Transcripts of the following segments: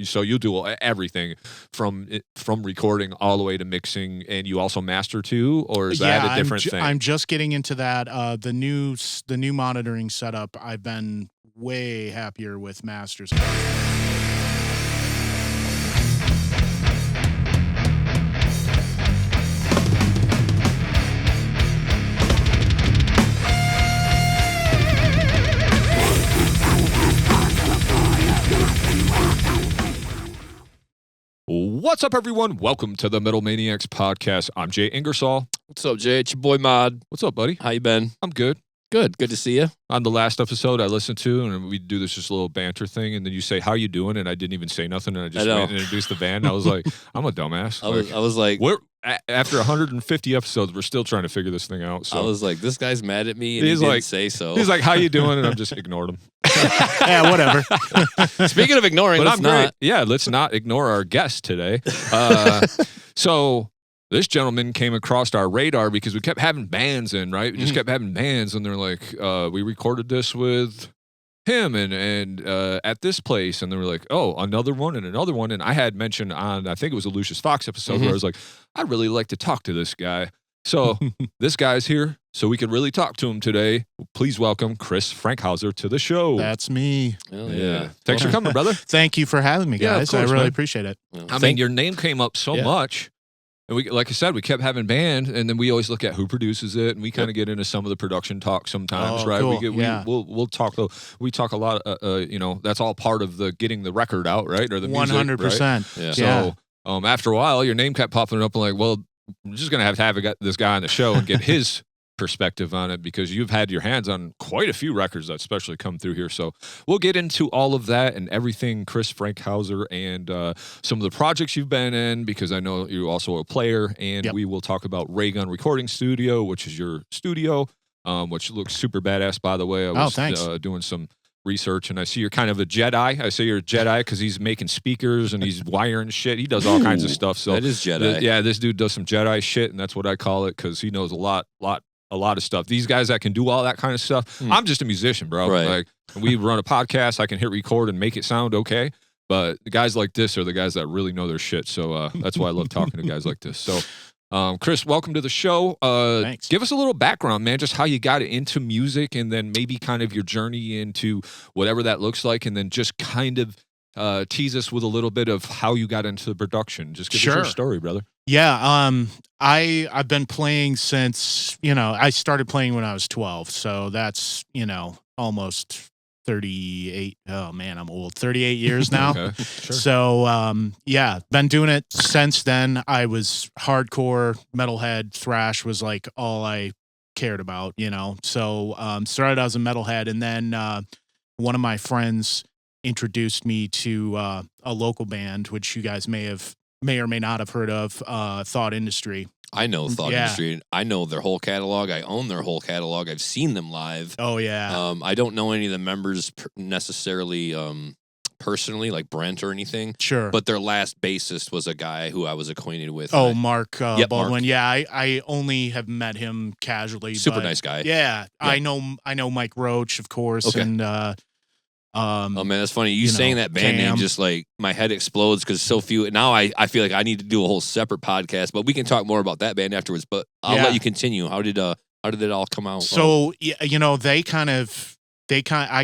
So you do everything from recording all the way to mixing, and you also master too, or is that a different thing? I'm just getting into that. The new monitoring setup, I've been way happier with masters. What's up, everyone? Welcome to the Metal Maniacs Podcast. I'm Jay Ingersoll. What's up, Jay? It's your boy Modd. What's up, buddy? How you been? I'm good. Good to see you. On the last episode I listened to, and we do this just little banter thing, and then you say, how you doing? And I didn't even say nothing, and I just went and introduced the band. I was like, I'm a dumbass. I was like, after 150 episodes, we're still trying to figure this thing out. So I was like, this guy's mad at me, and he didn't say so. He's like, how you doing? And I'm just ignored him. Yeah, whatever. Speaking of ignoring, let's not. Yeah, let's not ignore our guest today. So this gentleman came across our radar because we kept having bands in, right? We just kept having bands, and they're like, we recorded this with him and at this place, and they were like, oh, another one. And I had mentioned on, I think it was a Lucius Fox episode, where I was like, I'd really like to talk to this guy. So this guy's here, so we could really talk to him today. Please welcome Chris Frankhouser to the show. That's me. Hell yeah. Thanks for coming, brother. Thank you for having me, guys. Yeah, of course, I really man. appreciate it. I mean, your name came up so much. And we, like I said, we kept having band, and then we always look at who produces it, and we kind of get into some of the production talk sometimes, right? Cool. We'll talk. We talk a lot. That's all part of the getting the record out, right? Or the music, 100%. Right? Yeah. So after a while, your name kept popping up, and like, well, I'm just gonna have this guy on the show and get his perspective on it, because you've had your hands on quite a few records that especially come through here. So we'll get into all of that and everything, Chris Frankhouser, and some of the projects you've been in, because I know you're also a player, and we will talk about Raygun Recording Studio, which is your studio, which looks super badass, by the way. I was doing some research, and I see you're kind of a Jedi. I say you're a Jedi because he's making speakers and he's wiring shit. He does all kinds of stuff. So that is Jedi. This dude does some Jedi shit, and that's what I call it, because he knows a lot of stuff. These guys that can do all that kind of stuff. I'm just a musician, bro. Right. Like, we run a podcast, I can hit record and make it sound okay. But the guys like this are the guys that really know their shit. So that's why I love talking to guys like this. So Chris, welcome to the show. Thanks. Give us a little background, man, just how you got into music, and then maybe kind of your journey into whatever that looks like, and then just kind of tease us with a little bit of how you got into the production. Just give us your story, brother. Yeah, I've been playing since, I started playing when I was 12, so that's, almost 38. Oh man, I'm old. 38 years now. Okay, sure. So, been doing it since then. I was hardcore metalhead. Thrash was like all I cared about, So, started as a metalhead, and then one of my friends introduced me to a local band, which you guys may or may not have heard of, Thought Industry. I know Thought Industry. I know their whole catalog. I own their whole catalog. I've seen them live. Oh, yeah. I don't know any of the members necessarily personally, like Brent or anything. Sure. But their last bassist was a guy who I was acquainted with. Oh, Mark Baldwin. Mark. Yeah, I only have met him casually. Super nice guy. Yeah, I know Mike Roach, of course, and oh man, that's funny. You saying that band name, just like my head explodes, because so few. Now I feel like I need to do a whole separate podcast, but we can talk more about that band afterwards. But I'll let you continue. How did it all come out? So I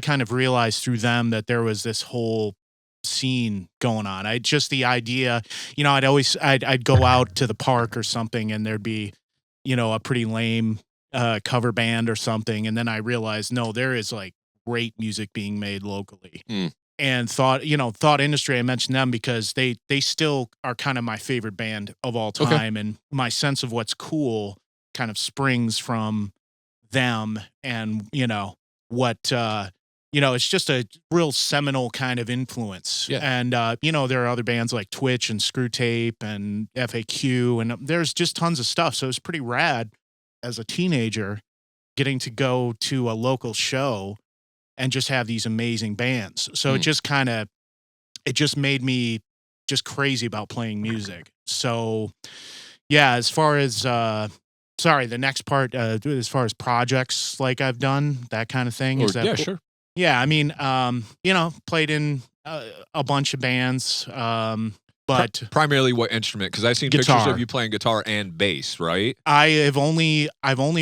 kind of realized through them that there was this whole scene going on. The idea, I'd go out to the park or something, and there'd be, a pretty lame cover band or something, and then I realized, no, there is like great music being made locally. And Thought Industry, I mentioned them because they still are kind of my favorite band of all time. And my sense of what's cool kind of springs from them, and it's just a real seminal kind of influence. Yeah. And there are other bands like Twitch and Screw Tape and FAQ, and there's just tons of stuff. So it's pretty rad as a teenager getting to go to a local show and just have these amazing bands. So it just made me just crazy about playing music. So as far as the next part, as far as projects like I've done, that kind of thing. Sure. Yeah, I mean, played in a bunch of bands, but primarily what instrument? Because I've seen guitar. pictures of you playing guitar and bass, right? I've only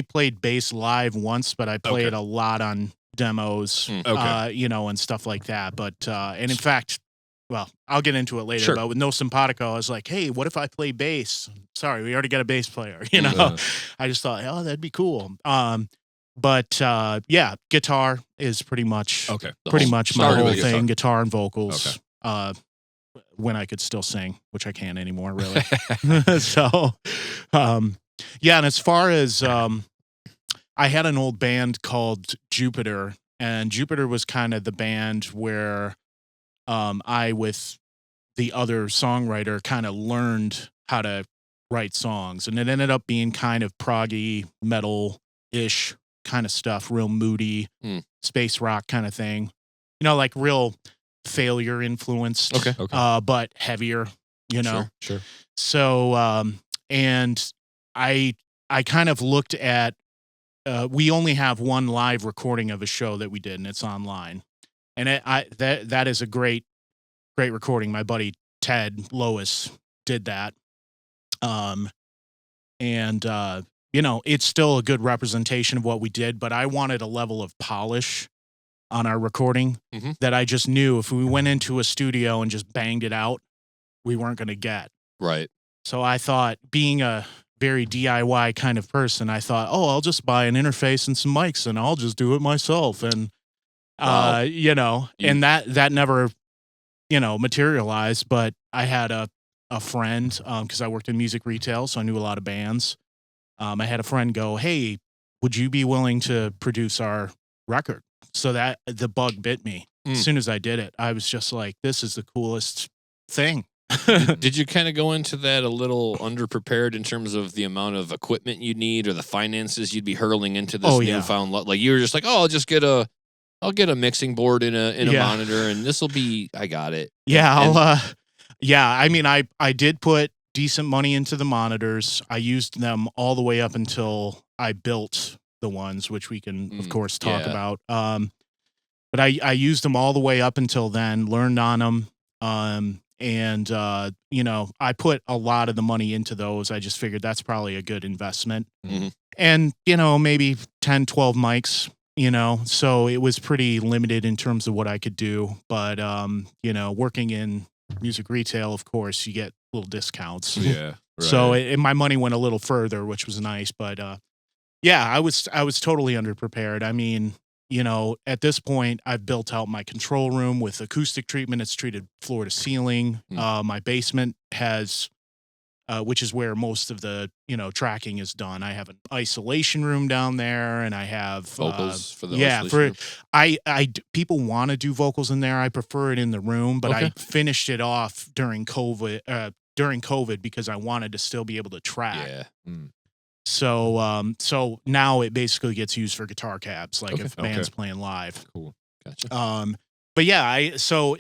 played bass live once, but I played a lot on demos, and stuff like that. But and in fact, well, I'll get into it later. Sure. But with No Sympatico, I was like, hey, what if I play bass? Sorry, we already got a bass player. I just thought, oh, that'd be cool. But guitar is pretty much my whole thing. Guitar and vocals. When I could still sing, which I can't anymore, really. So, and as far as I had an old band called Jupiter, and Jupiter was kind of the band where I, with the other songwriter, kind of learned how to write songs, and it ended up being kind of proggy metal-ish kind of stuff, real moody space rock kind of thing, like real Failure influenced, but heavier, Sure. So and I kind of looked at we only have one live recording of a show that we did, and it's online, and that is a great recording. My buddy Ted Lois did that, and it's still a good representation of what we did, but I wanted a level of polish on our recording that I just knew if we went into a studio and just banged it out, we weren't going to get. Right. So I thought, being a very DIY kind of person, I thought, I'll just buy an interface and some mics and I'll just do it myself. And, and that never, materialized. But I had a friend, because I worked in music retail, so I knew a lot of bands. I had a friend go, hey, would you be willing to produce our record? So that the bug bit me. As soon as I did it, I was just like, this is the coolest thing. Did you kind of go into that a little underprepared in terms of the amount of equipment you need or the finances you'd be hurling into this newfound like you were just like, I'll get a mixing board in a monitor, and this will be, I got it. Yeah, I mean, I did put decent money into the monitors. I used them all the way up until I built the ones, which we can of course talk about. But I used them all the way up until then, learned on them. And I put a lot of the money into those. I just figured that's probably a good investment. And, maybe 10, 12 mics, so it was pretty limited in terms of what I could do. But, working in music retail, of course, you get little discounts. Yeah. Right. So my money went a little further, which was nice. But, I was totally underprepared. I mean, at this point, I've built out my control room with acoustic treatment. It's treated floor to ceiling. My basement has, which is where most of the, tracking is done. I have an isolation room down there, and I have vocals for the isolation room. People want to do vocals in there. I prefer it in the room, but I finished it off during COVID because I wanted to still be able to track. Yeah. So now it basically gets used for guitar cabs, like if band's playing live. Cool. Gotcha. But yeah, so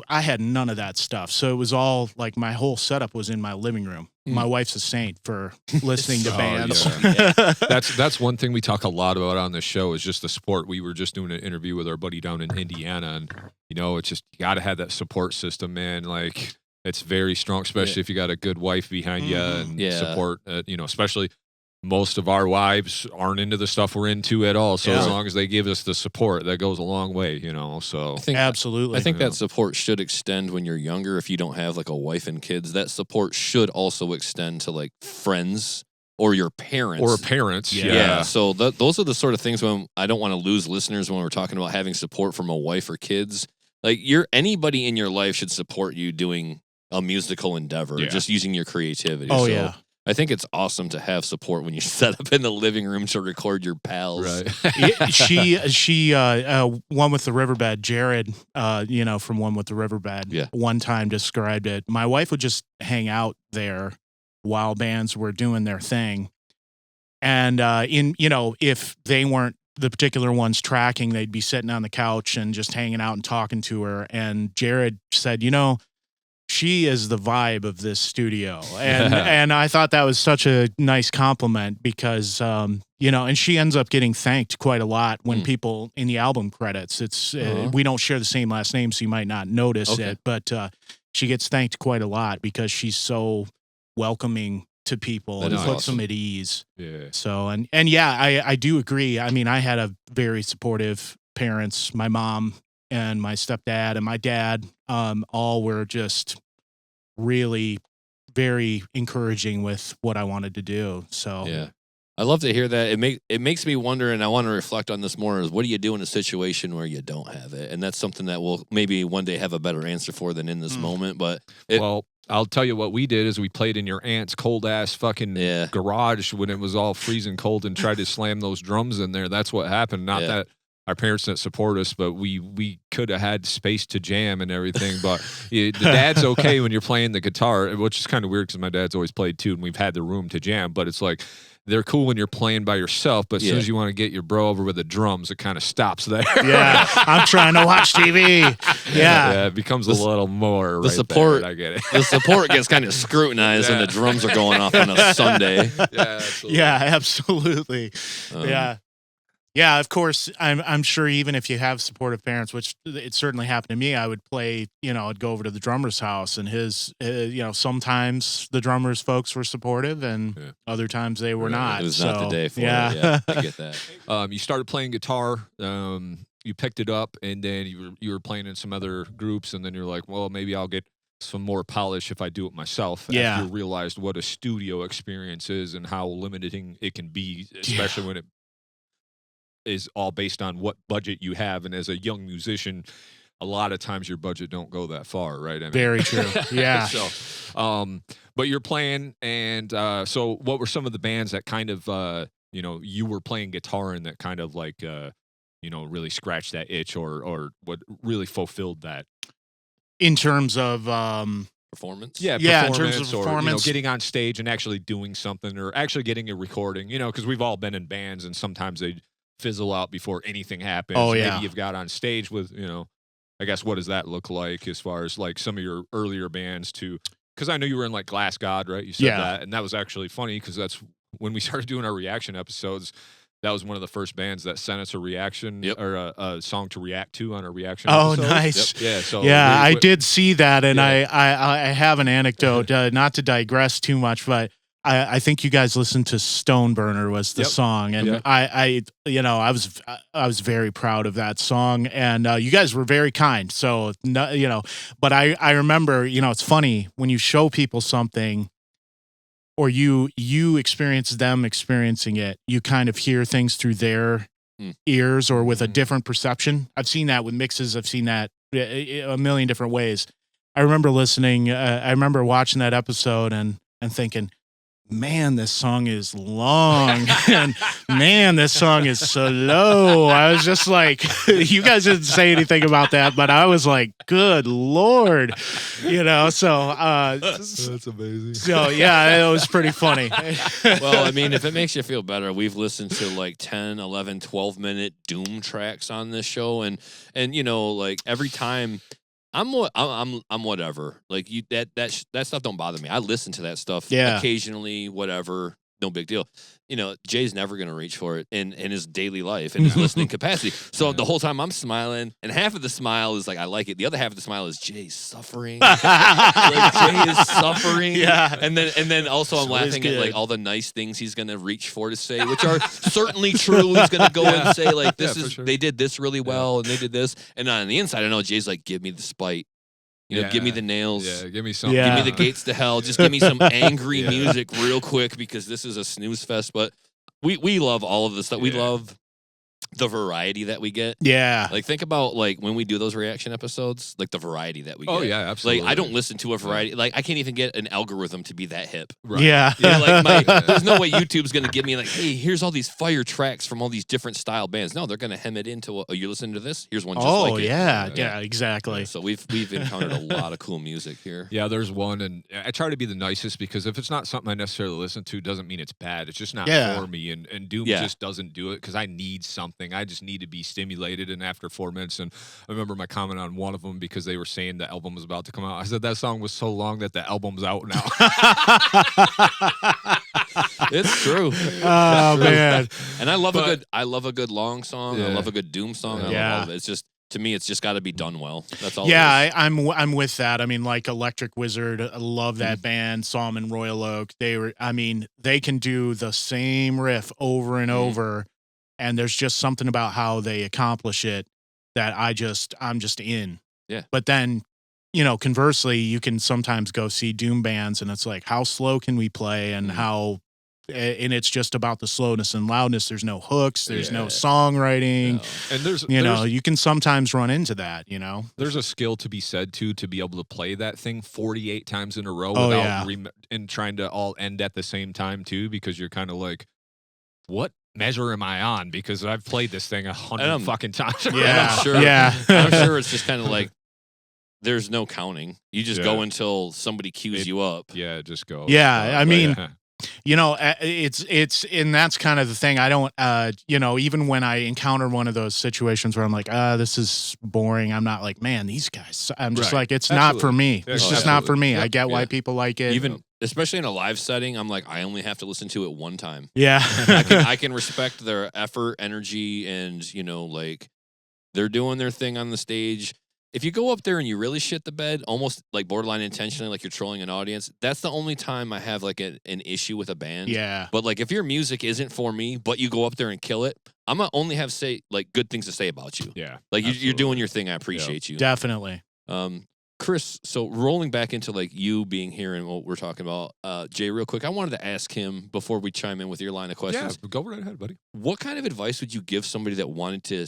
I had none of that stuff. So it was all like my whole setup was in my living room. My wife's a saint for listening to bands. Yeah. That's one thing we talk a lot about on this show is just the support. We were just doing an interview with our buddy down in Indiana, and it's just, you got to have that support system, man. Like, it's very strong, especially if you got a good wife behind you and support. Especially. Most of our wives aren't into the stuff we're into at all. So as long as they give us the support, that goes a long way, so. Absolutely. I think that support should extend when you're younger. If you don't have like a wife and kids, that support should also extend to like friends or your parents. Yeah. So those are the sort of things when I don't want to lose listeners when we're talking about having support from a wife or kids. Like anybody in your life should support you doing a musical endeavor, just using your creativity. I think it's awesome to have support when you set up in the living room to record your pals. Right. She One with the Riverbed, Jared, from One with the Riverbed, one time described it. My wife would just hang out there while bands were doing their thing. And if they weren't the particular ones tracking, they'd be sitting on the couch and just hanging out and talking to her. And Jared said, she is the vibe of this studio. And I thought that was such a nice compliment because, you know, and she ends up getting thanked quite a lot when people in the album credits, it's, we don't share the same last name, so you might not notice it, but she gets thanked quite a lot because she's so welcoming to people and puts them at ease. Yeah. So, and yeah, I do agree. I mean, I had a very supportive parents, my mom and my stepdad and my dad, all were just really very encouraging with what I wanted to do. So yeah, I love to hear that. It makes me wonder, and I want to reflect on this more. Is what do you do in a situation where you don't have it? And that's something that we'll maybe one day have a better answer for than in this moment. But well, I'll tell you what we did is we played in your aunt's cold ass fucking garage when it was all freezing cold and tried to slam those drums in there. That's what happened. Not that our parents didn't support us, but we could have had space to jam and everything. But the dad's okay when you're playing the guitar, which is kind of weird because my dad's always played too, and we've had the room to jam. But it's like they're cool when you're playing by yourself, but as soon as you want to get your bro over with the drums, it kind of stops there. Yeah, I'm trying to watch TV. Yeah, it becomes a little more. The support, there. I get it. The support gets kind of scrutinized when the drums are going off on a Sunday. Yeah, absolutely. Yeah, of course. I'm sure even if you have supportive parents, which it certainly happened to me, I would play. You know, I'd go over to the drummer's house, and his. You know, sometimes the drummer's folks were supportive, and other times they were not. It was not the day for it. Yeah, I get that. You started playing guitar. You picked it up, and then you were playing in some other groups, and then you're like, well, maybe I'll get some more polish if I do it myself. Yeah. After you realized what a studio experience is and how limiting it can be, especially when it is all based on what budget you have. And as a young musician, a lot of times your budget don't go that far, right? I mean, very true. Yeah. So, but you're playing, and so what were some of the bands that kind of, you know, you were playing guitar in that kind of like, you know, really scratched that itch or what really fulfilled that? In terms of performance? Yeah, in terms of performance. Or, you know, getting on stage and actually doing something or actually getting a recording, you know, because we've all been in bands and sometimes they fizzle out before anything happens. Oh, yeah. Maybe you've got on stage with, you know, I guess what does that look like as far as like some of your earlier bands too? Because I know you were in like Glass God, right? You said that. And that was actually funny because that's when we started doing our reaction episodes. That was one of the first bands that sent us a reaction or a song to react to on our reaction episode. Nice. Yeah, so I did see that, and I have an anecdote, not to digress too much, but I think you guys listened to Stoneburner was the song, and I you know, I was very proud of that song, and you guys were very kind. So you know, but I remember, you know, it's funny when you show people something, or you experience them experiencing it, you kind of hear things through their ears or with a different perception. I've seen that with mixes. I've seen that a million different ways. I remember listening. I remember watching that episode and thinking, man, this song is long, and man, this song is slow. I was just like, you guys didn't say anything about that, but I was like, good Lord, you know, so, that's amazing. So yeah, it was pretty funny. Well, I mean, if it makes you feel better, we've listened to like 10, 11, 12-minute Doom tracks on this show. And, you know, like every time I'm whatever. Like that stuff don't bother me. I listen to that stuff occasionally, whatever. No big deal. You know, Jay's never going to reach for it in his daily life and his listening capacity. So the whole time I'm smiling, and half of the smile is like, I like it. The other half of the smile is Jay's suffering. Like, Jay is suffering. Yeah. And then also I'm laughing at like all the nice things he's going to reach for to say, which are certainly true. He's going to go and say like, they did this really well and they did this. And on the inside, I know Jay's like, give me the spite. You know, give me the nails. Yeah, give me something. Give me the gates to hell. Just give me some angry music real quick because this is a snooze fest. But we love all of this stuff. We love the variety that we get. Yeah. Like, think about, like, when we do those reaction episodes, like, the variety that we get. Oh, yeah, absolutely. Like, I don't listen to a variety. Like, I can't even get an algorithm to be that hip. Right. Yeah. You know, like, there's no way YouTube's going to give me, like, hey, here's all these fire tracks from all these different style bands. No, they're going to hem it into, you listen to this? Here's one just like it. Yeah, exactly. So we've encountered a lot of cool music here. Yeah, there's one, and I try to be the nicest because if it's not something I necessarily listen to, doesn't mean it's bad. It's just not for me, and Doom just doesn't do it because I need something nothing. I just need to be stimulated. And after 4 minutes, and I remember my comment on one of them because they were saying the album was about to come out. I said that song was so long that the album's out now. It's true. Oh man! And I love a good long song. Yeah. I love a good doom song. I love all of it. It's just, to me, it's just got to be done well. That's all. Yeah, I'm with that. I mean, like Electric Wizard, I love that band. Saw them in Royal Oak. They can do the same riff over and over, and there's just something about how they accomplish it that I'm just in. Yeah. But then, conversely, you can sometimes go see doom bands, and it's like, how slow can we play, and and it's just about the slowness and loudness. There's no hooks. There's no songwriting. No. And there's you can sometimes run into that, There's a skill to be said, to be able to play that thing 48 times in a row and trying to all end at the same time, too, because you're kind of like, what measure am I on? Because I've played this thing 100 fucking times. Yeah, I'm sure. Yeah. I'm sure it's just kind of like, there's no counting. You just go until somebody cues you up. Yeah, just go. Yeah, I mean... it's and that's kind of the thing. I don't, even when I encounter one of those situations where I'm like, this is boring. I'm not like, man, these guys. I'm just like, it's not for me. It's just not for me. Yep. I get why people like it. Even especially in a live setting, I'm like, I only have to listen to it one time. Yeah, I can respect their effort, energy, and like they're doing their thing on the stage. If you go up there and you really shit the bed, almost like borderline intentionally, like you're trolling an audience, that's the only time I have like an issue with a band. Yeah. But like if your music isn't for me, but you go up there and kill it, I'm gonna only have good things to say about you. Yeah. Like you're doing your thing. I appreciate you. Definitely. Chris, so rolling back into like you being here and what we're talking about, Jay, real quick, I wanted to ask him before we chime in with your line of questions. Yeah, go right ahead, buddy. What kind of advice would you give somebody that wanted to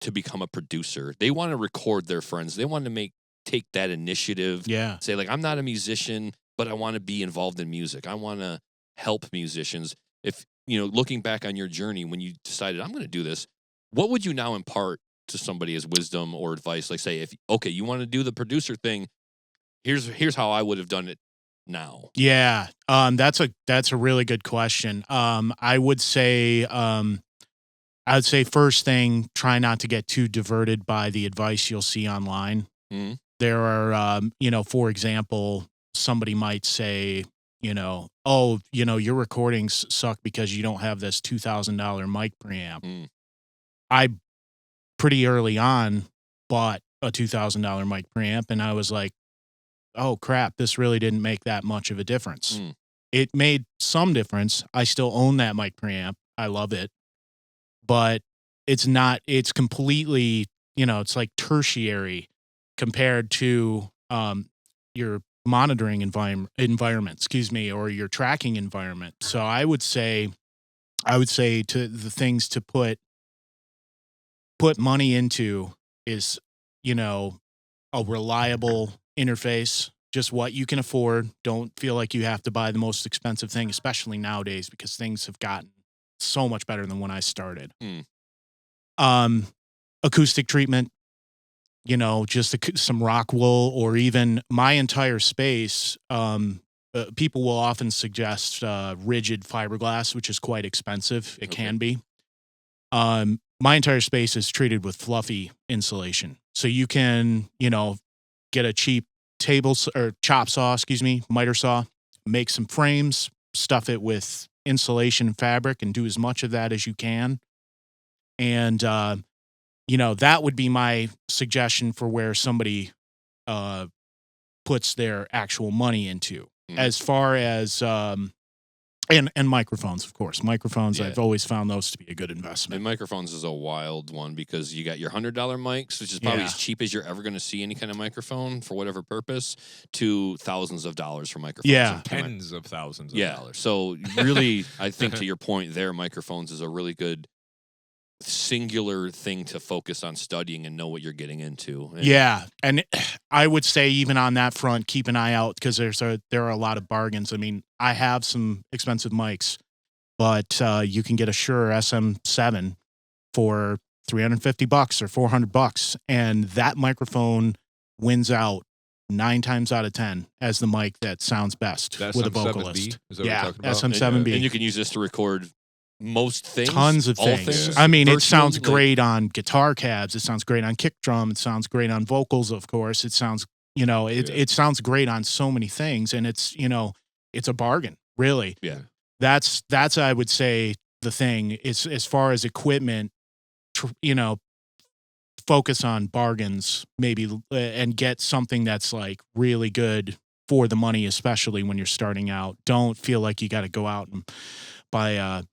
to become a producer? They want to record their friends. They want to take that initiative. Yeah. Say like, I'm not a musician, but I want to be involved in music. I want to help musicians. If, looking back on your journey, when you decided I'm going to do this, what would you now impart to somebody as wisdom or advice? Like say, you want to do the producer thing, here's how I would have done it now. Yeah. That's a really good question. I would say first thing, try not to get too diverted by the advice you'll see online. Mm-hmm. There are, for example, somebody might say, your recordings suck because you don't have this $2,000 mic preamp. Mm. I pretty early on bought a $2,000 mic preamp, and I was like, oh crap, this really didn't make that much of a difference. Mm. It made some difference. I still own that mic preamp. I love it. But it's completely, it's like tertiary compared to your monitoring environment, or your tracking environment. So I would say to the things to put money into is, a reliable interface, just what you can afford. Don't feel like you have to buy the most expensive thing, especially nowadays, because things have gotten so much better than when I started. Acoustic treatment, just some rock wool, or even my entire space. People will often suggest rigid fiberglass, which is quite expensive. It can be. My entire space is treated with fluffy insulation, so you can, get a cheap chop saw, miter saw, make some frames, stuff it with insulation fabric, and do as much of that as you can. And, that would be my suggestion for where somebody puts their actual money into. As far as, and microphones, of course. Microphones, I've always found those to be a good investment. And microphones is a wild one because you got your $100 mics, which is probably as cheap as you're ever going to see any kind of microphone for whatever purpose, to thousands of dollars for microphones. Yeah. Tens of thousands of dollars. So really, I think to your point there, microphones is a really good singular thing to focus on studying and know what you're getting into. And I would say even on that front, keep an eye out, because there are a lot of bargains. I mean, I have some expensive mics, but you can get a Shure SM7 for $350 or $400, and that microphone wins out 9 times out of 10 as the mic that sounds best with a vocalist. Is that what you're talking about? SM7B. And you can use this to record most things. Tons of all things. I mean, it sounds virtually, great on guitar cabs. It sounds great on kick drum. It sounds great on vocals, of course. It sounds, it sounds great on so many things. And it's, it's a bargain, really. Yeah. That's I would say, the thing is, as far as equipment, focus on bargains maybe and get something that's like really good for the money, especially when you're starting out. Don't feel like you got to go out and buy a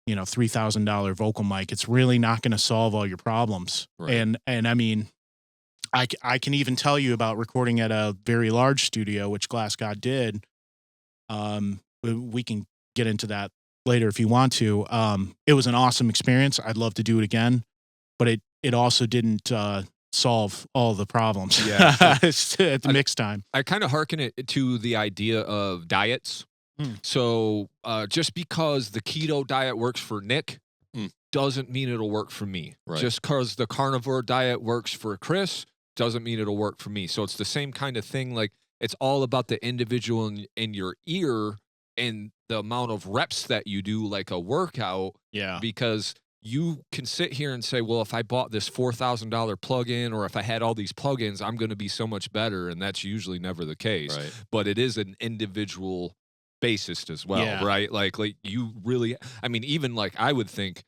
$3,000 vocal mic. It's really not going to solve all your problems. Right. And I mean, I can even tell you about recording at a very large studio, which Glass God did. We can get into that later if you want to. It was an awesome experience. I'd love to do it again, but it also didn't solve all the problems at the mix time. I kind of hearken it to the idea of diets. So just because the keto diet works for Nick doesn't mean it'll work for me. Right. Just because the carnivore diet works for Chris doesn't mean it'll work for me. So it's the same kind of thing. Like, it's all about the individual in your ear and the amount of reps that you do, like a workout. Yeah. Because you can sit here and say, well, if I bought this $4,000 plugin, or if I had all these plugins, I'm going to be so much better. And that's usually never the case. Right. But it is an individual bassist as well, right? Like you really, I mean, even like I would think,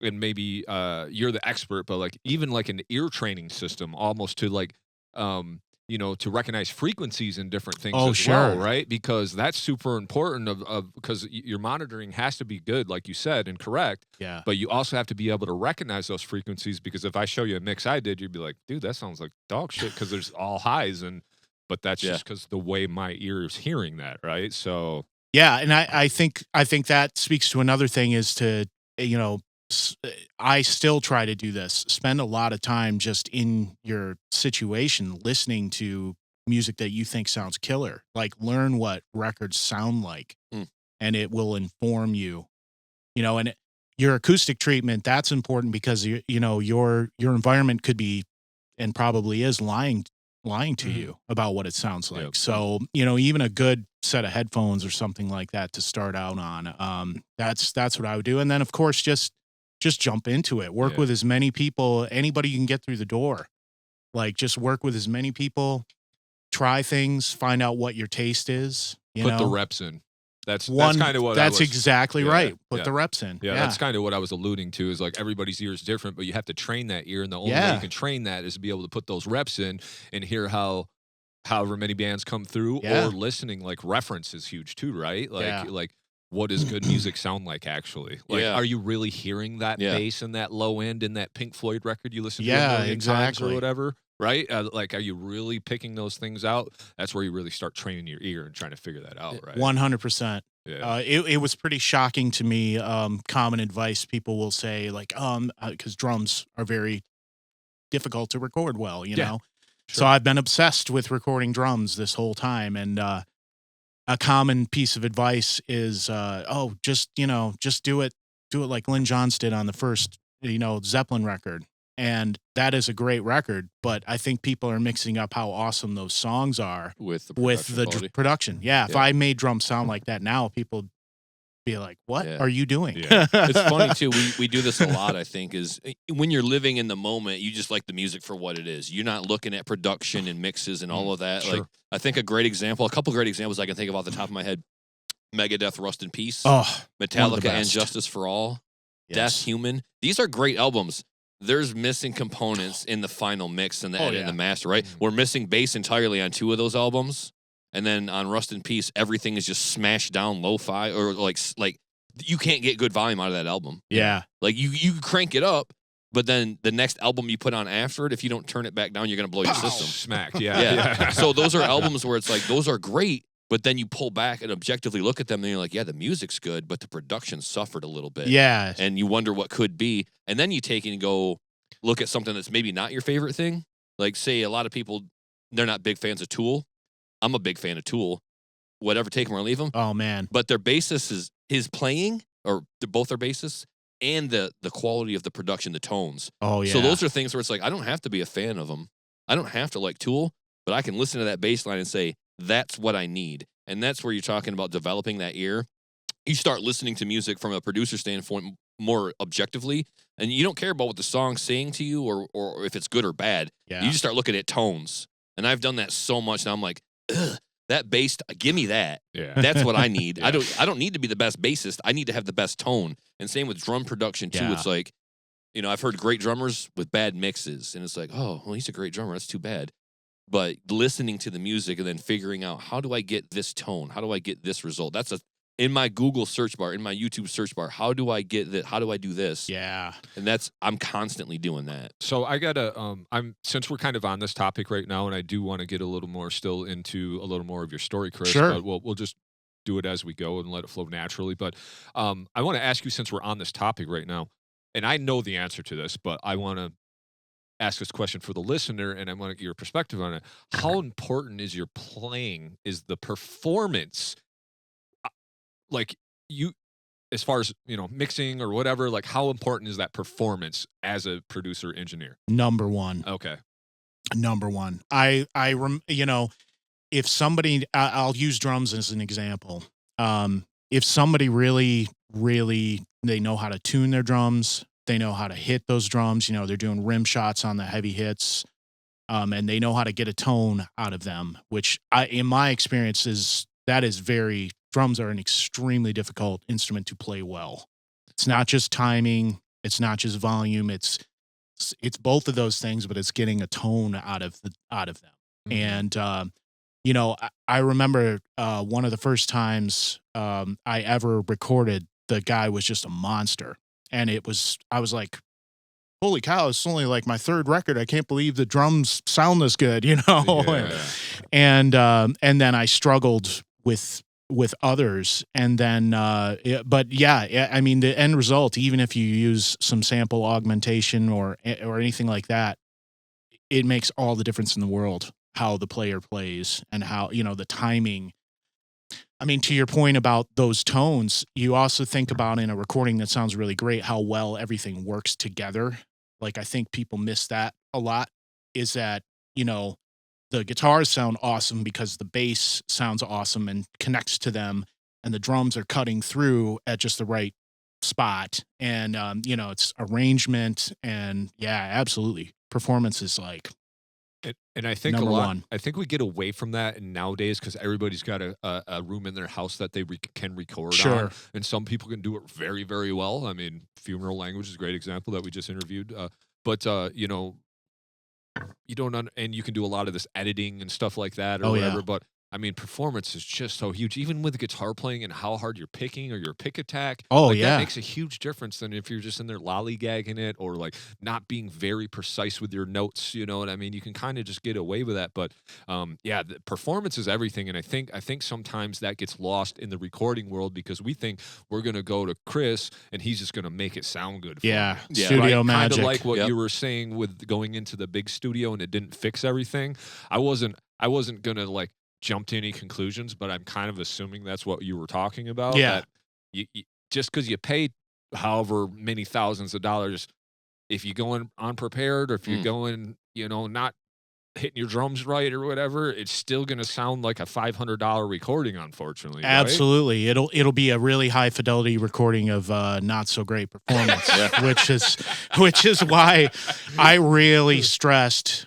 and maybe you're the expert, but like even like an ear training system almost to like, to recognize frequencies and different things well, right? Because that's super important because your monitoring has to be good, like you said, and correct. Yeah. But you also have to be able to recognize those frequencies, because if I show you a mix I did, you'd be like, dude, that sounds like dog shit, because there's all highs, but that's just because the way my ear is hearing that, right? So yeah, and I think that speaks to another thing is to, I still try to do this. Spend a lot of time just in your situation, listening to music that you think sounds killer. Like, learn what records sound like, and it will inform you. And your acoustic treatment, that's important, because your environment could be, and probably is, lying to you about what it sounds like. Yep. So, even a good set of headphones or something like that to start out on. That's what I would do. And then, of course, just jump into it. Work with as many people, anybody you can get through the door. Like, just work with as many people, try things, find out what your taste is. Put the reps in. That's kind of what that's exactly right. Put the reps in. Yeah, that's kind of what I was alluding to, is like everybody's ear is different, but you have to train that ear. And the only way you can train that is to be able to put those reps in and hear however many bands come through, or listening. Like, reference is huge too, right? Like what does good music sound like, actually? Like, are you really hearing that bass and that low end in that Pink Floyd record you listen to a million times or whatever? Right? Like, are you really picking those things out? That's where you really start training your ear and trying to figure that out, right? 100%. Yeah. It was pretty shocking to me. Common advice people will say, like, because drums are very difficult to record well, you know? Sure. So I've been obsessed with recording drums this whole time. And a common piece of advice is, just do it like Lynn Johns did on the first, Zeppelin record. And that is a great record, but I think people are mixing up how awesome those songs are with the production. Yeah, if I made drums sound like that now, people would be like, what are you doing? Yeah. It's funny, too. We do this a lot, I think, is when you're living in the moment, you just like the music for what it is. You're not looking at production and mixes and all of that. Sure. Like, I think a couple great examples I can think of off the top of my head: Megadeth, Rust in Peace, Metallica, and Justice for All, Death, Human. These are great albums. There's missing components in the final mix and the edit and the master, right? We're missing bass entirely on 2 of those albums. And then on Rust in Peace, everything is just smashed down lo-fi, or like you can't get good volume out of that album. Yeah. Like, you crank it up, but then the next album you put on after it, if you don't turn it back down, you're going to blow your system. Smacked, yeah. So those are albums where it's like, those are great, but then you pull back and objectively look at them, and you're like, yeah, the music's good, but the production suffered a little bit. Yeah. And you wonder what could be. And then you take it and go look at something that's maybe not your favorite thing. Like, say a lot of people, they're not big fans of Tool. I'm a big fan of Tool. Whatever, take them or leave them. Oh, man. But their bassist is his playing, or both their bassists, and the quality of the production, the tones. Oh, yeah. So those are things where it's like, I don't have to be a fan of them. I don't have to like Tool, but I can listen to that bass line and say, that's what I need. And that's where you're talking about developing that ear. you start listening to music from a producer standpoint more objectively, and you don't care about what the song's saying to you or if it's good or bad. Yeah. You just start looking at tones. And I've done that so much now. I'm like, ugh, that bass, give me that. Yeah. That's what I need. Yeah. I don't need to be the best bassist. I need to have the best tone. And same with drum production too. Yeah. It's like, you know, I've heard great drummers with bad mixes, and it's like, oh, well, he's a great drummer. That's too bad. But listening to the music and then figuring out, how do I get this tone? How do I get this result? That's in my Google search bar, in my YouTube search bar. How do I get that? How do I do this? Yeah. And I'm constantly doing that. So I gotta, since we're kind of on this topic right now, and I do want to get a little more still into a little more of your story, Chris. Sure. But we'll just do it as we go and let it flow naturally. But I want to ask you, since we're on this topic right now, and I know the answer to this, but I want to ask this question for the listener, and I want to get your perspective on it. How important is your playing? Is the performance, like you, as far as, you know, mixing or whatever, like how important is that performance as a producer engineer? Number one. Okay. Number one. You know, if somebody, I'll use drums as an example. If somebody really, they know how to tune their drums, they know how to hit those drums, you know, they're doing rim shots on the heavy hits, and they know how to get a tone out of them, which in my experience drums are an extremely difficult instrument to play well. It's not just timing, it's not just volume, it's both of those things, but it's getting a tone out of them. Mm-hmm. And you know, I remember one of the first times I ever recorded, the guy was just a monster. And I was like, holy cow, it's only like my third record. I can't believe the drums sound this good, you know? Yeah. And then I struggled with others. And then, but yeah, I mean, the end result, even if you use some sample augmentation or anything like that, it makes all the difference in the world, how the player plays and how, you know, the timing. I mean, to your point about those tones, you also think about in a recording that sounds really great, how well everything works together. Like, I think people miss that a lot, is that, you know, the guitars sound awesome because the bass sounds awesome and connects to them, and the drums are cutting through at just the right spot. And, you know, it's arrangement, and yeah, absolutely. Performance is like, and I think number one. I think we get away from that and nowadays because everybody's got a room in their house that they can record on, and some people can do it very, very well. I mean, Funeral Language is a great example that we just interviewed. But you know, you don't, and you can do a lot of this editing and stuff like that or whatever. Yeah. But I mean, performance is just so huge, even with guitar playing and how hard you're picking or your pick attack. Oh, like, yeah. That makes a huge difference than if you're just in there lollygagging it or like not being very precise with your notes. You know what I mean? You can kind of just get away with that. But yeah, the performance is everything. And I think sometimes that gets lost in the recording world because we think we're going to go to Chris and he's just going to make it sound good. Yeah. Studio magic. Kind of like what you were saying with going into the big studio and it didn't fix everything. I wasn't going to like jump to any conclusions, but I'm kind of assuming that's what you were talking about. Yeah. That you just because you pay however many thousands of dollars, if you go in unprepared or if you're going, you know, not hitting your drums right or whatever, it's still going to sound like a $500 recording, unfortunately. Absolutely. Right? It'll be a really high fidelity recording of not so great performance, which is why I really stressed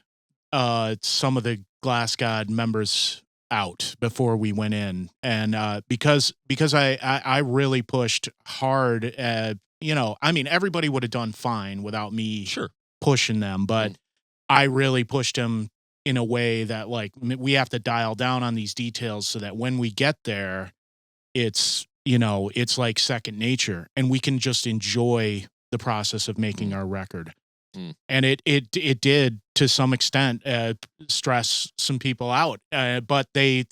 some of the Glass God members out before we went in, and because I really pushed hard at, you know, I mean, everybody would have done fine without me pushing them, but I really pushed them in a way that, like, we have to dial down on these details so that when we get there, it's, you know, it's like second nature and we can just enjoy the process of making our record. And it did to some extent stress some people out, but they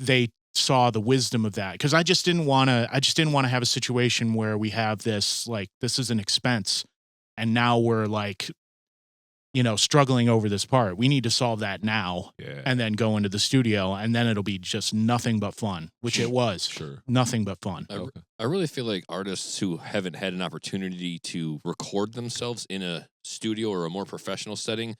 saw the wisdom of that, because I just didn't want to have a situation where we have this, like, this is an expense and now we're like, you know, struggling over this part. We need to solve that now, and then go into the studio, and then it'll be just nothing but fun, which it was. Nothing but fun. I really feel like artists who haven't had an opportunity to record themselves in a studio or a more professional setting,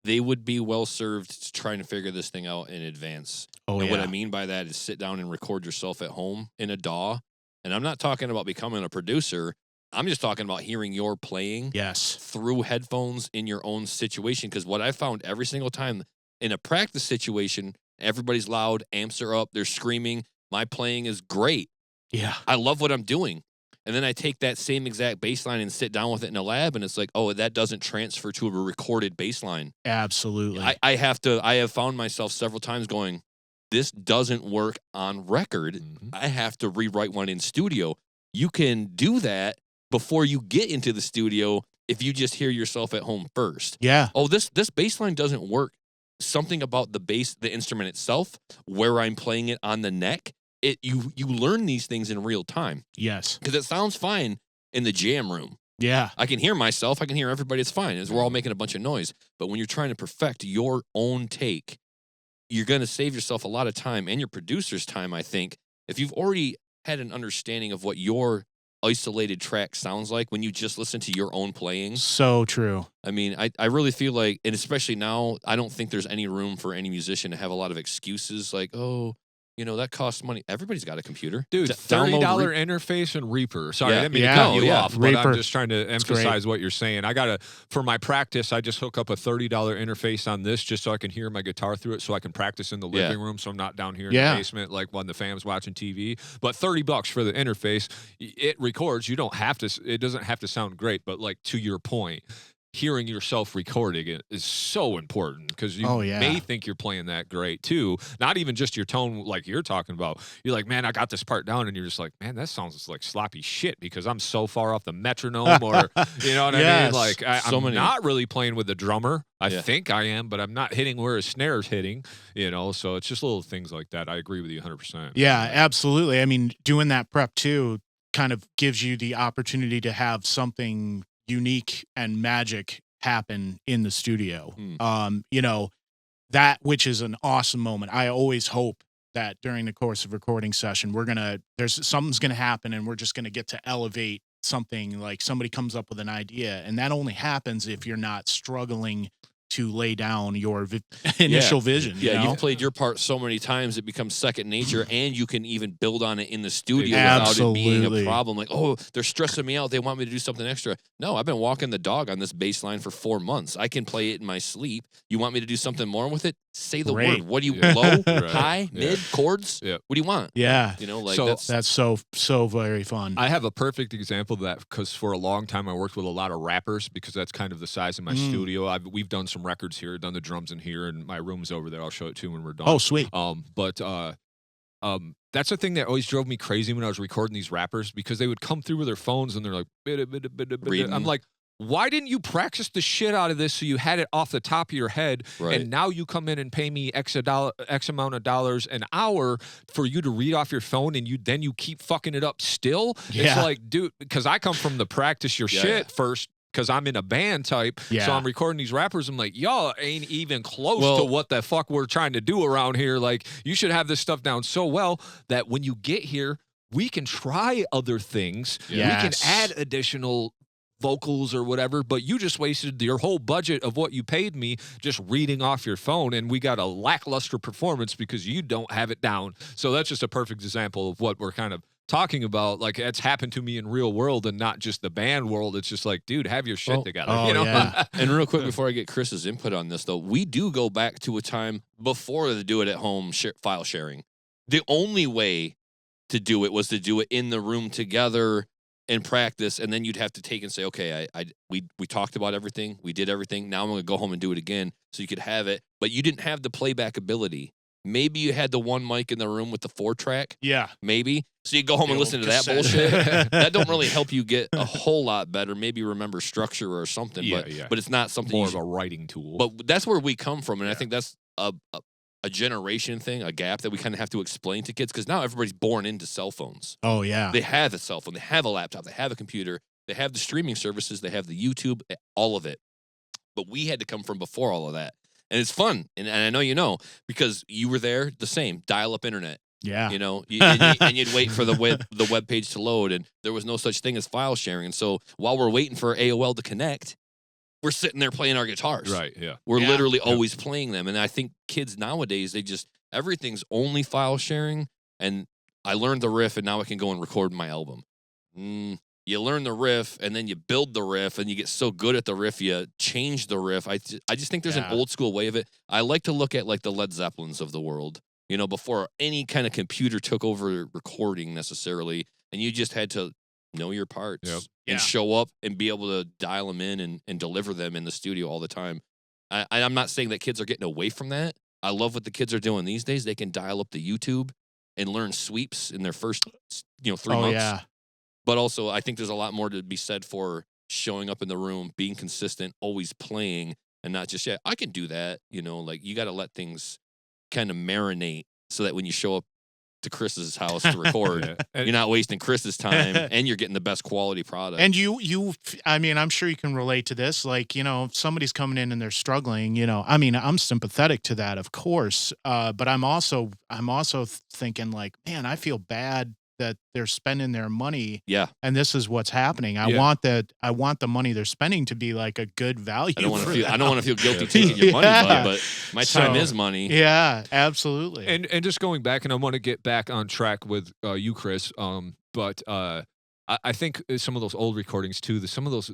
they would be well served trying to figure this thing out in advance. And what I mean by that is sit down and record yourself at home in a DAW And I'm not talking about becoming a producer. I'm just talking about hearing your playing through headphones in your own situation. Because what I found every single time in a practice situation, everybody's loud, amps are up, they're screaming. My playing is great. Yeah. I love what I'm doing. And then I take that same exact bass line and sit down with it in a lab, and it's like, oh, that doesn't transfer to a recorded bass line. Absolutely. I have found myself several times going, this doesn't work on record. Mm-hmm. I have to rewrite one in studio. You can do that before you get into the studio if you just hear yourself at home first. Yeah. Oh, this bass line doesn't work. Something about the instrument itself, where I'm playing it on the neck, you learn these things in real time. Yes. Because it sounds fine in the jam room. Yeah. I can hear myself. I can hear everybody. It's fine. We're all making a bunch of noise. But when you're trying to perfect your own take, you're going to save yourself a lot of time and your producer's time, I think, if you've already had an understanding of what your isolated track sounds like when you just listen to your own playing. So true. I mean, I really feel like, and especially now, I don't think there's any room for any musician to have a lot of excuses like, oh, that costs money. Everybody's got a computer. Dude, $30 interface and Reaper. Sorry, I didn't mean to cut you off, but Reaper. I'm just trying to emphasize what you're saying. For my practice, I just hook up a $30 interface on this just so I can hear my guitar through it so I can practice in the living room so I'm not down here in the basement like when the fam's watching TV. But $30 for the interface, it records. It doesn't have to sound great, but like to your point, hearing yourself recording it is so important because you may think you're playing that great too. Not even just your tone like you're talking about. You're like, man, I got this part down, and you're just like, man, that sounds like sloppy shit because I'm so far off the metronome or, you know what I mean? Like I'm not really playing with the drummer. I think I am, but I'm not hitting where his snare's hitting, so it's just little things like that. I agree with you 100%. Yeah, absolutely. I mean, doing that prep too kind of gives you the opportunity to have something unique and magic happen in the studio. That which is an awesome moment. I always hope that during the course of recording session, something's gonna happen and we're just gonna get to elevate something, like somebody comes up with an idea, and that only happens if you're not struggling to lay down your initial vision. You've played your part so many times it becomes second nature, and you can even build on it in the studio without it being a problem. Like, oh, they're stressing me out. They want me to do something extra. No, I've been walking the dog on this bass line for 4 months. I can play it in my sleep. You want me to do something more with it? Say the word. What do you low, high, mid, chords? Yeah. What do you want? Yeah. That's so very fun. I have a perfect example of that because for a long time I worked with a lot of rappers because that's kind of the size of my studio. We've done some records here, done the drums in here, and my room's over there. I'll show it to you when we're done. Oh, sweet. That's the thing that always drove me crazy when I was recording these rappers because they would come through with their phones and they're like, I'm like, why didn't you practice the shit out of this so you had it off the top of your head? Right. And now you come in and pay me X amount of dollars an hour for you to read off your phone, and you keep fucking it up still. Yeah. It's like, dude, because I come from the practice your shit first. Because I'm in a band type, so I'm recording these rappers. I'm like, y'all ain't even close to what the fuck we're trying to do around here. Like, you should have this stuff down so well that when you get here, we can try other things. Yes. We can add additional vocals or whatever, but you just wasted your whole budget of what you paid me just reading off your phone, and we got a lackluster performance because you don't have it down. So that's just a perfect example of what we're kind of talking about. Like, it's happened to me in real world and not just the band world. It's just like, dude, have your shit together. Yeah. And real quick before I get Chris's input on this, though, we do go back to a time before the do it at home file sharing. The only way to do it was to do it in the room together and practice, and then you'd have to take and say, okay, we talked about everything, we did everything, now I'm going to go home and do it again, so you could have it, but you didn't have the playback ability. Maybe you had the one mic in the room with the 4-track. Yeah. Maybe. So you go home and listen to that bullshit. That don't really help you get a whole lot better. Maybe remember structure or something, but it's not something more of a writing tool. But that's where we come from, and I think that's a generation thing, a gap that we kind of have to explain to kids, because now everybody's born into cell phones. Oh, yeah. They have a cell phone. They have a laptop. They have a computer. They have the streaming services. They have the YouTube, all of it. But we had to come from before all of that. And it's fun, and I know you know, because you were there, the same, dial-up internet. Yeah. You know, and you'd wait for the web page to load, and there was no such thing as file sharing. And so while we're waiting for AOL to connect, we're sitting there playing our guitars. Right, yeah. We're literally always playing them. And I think kids nowadays, everything's only file sharing, and I learned the riff and now I can go and record my album. You learn the riff and then you build the riff and you get so good at the riff, you change the riff. I just think there's an old school way of it. I like to look at like the Led Zeppelins of the world, you know, before any kind of computer took over recording necessarily. And you just had to know your parts and show up and be able to dial them in and deliver them in the studio all the time. I'm not saying that kids are getting away from that. I love what the kids are doing these days. They can dial up the YouTube and learn sweeps in their first, 3 months. Yeah. But also, I think there's a lot more to be said for showing up in the room, being consistent, always playing, and not just, I can do that. You know, like you got to let things kind of marinate so that when you show up to Chris's house to record, you're not wasting Chris's time and you're getting the best quality product. And I mean, I'm sure you can relate to this. Like, you know, if somebody's coming in and they're struggling, you know, I mean, I'm sympathetic to that, of course. But I'm also thinking like, man, I feel bad that they're spending their money. Yeah. And this is what's happening. I want the money they're spending to be like a good value. I don't want to feel guilty taking your money, but my time is money. Yeah, absolutely. And just going back, and I want to get back on track with you, Chris. But I think some of those old recordings too, some of those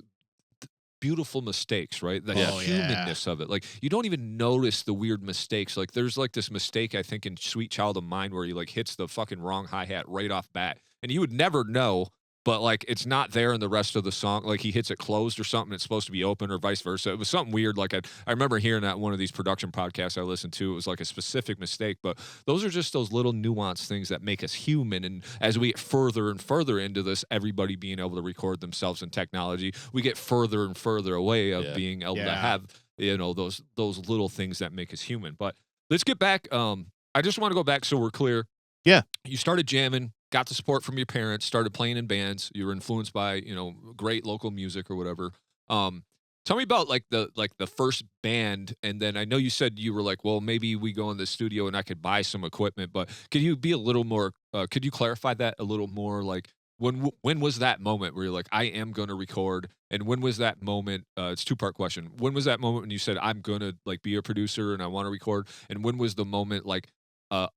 beautiful mistakes, right? The humanness of it. Like you don't even notice the weird mistakes. Like there's like this mistake, I think, in Sweet Child of Mine where he like hits the fucking wrong hi-hat right off bat. And you would never know, but like it's not there in the rest of the song. Like he hits it closed or something, it's supposed to be open or vice versa. It was something weird. Like I remember hearing that one of these production podcasts I listened to. It was like a specific mistake, but those are just those little nuanced things that make us human. And as we get further and further into this, everybody being able to record themselves in technology, we get further and further away of being able to have, you know, those little things that make us human. But let's get back. I just want to go back so we're clear. Yeah. You started jamming, got the support from your parents, started playing in bands. You were influenced by, you know, great local music or whatever. Tell me about like the first band. And then I know you said you were like, well, maybe we go in the studio and I could buy some equipment, but could you be a little more, could you clarify that a little more? Like when was that moment where you're like, I am going to record? And when was that moment? It's a 2-part question. When was that moment when you said, I'm going to like be a producer and I want to record? And when was the moment like,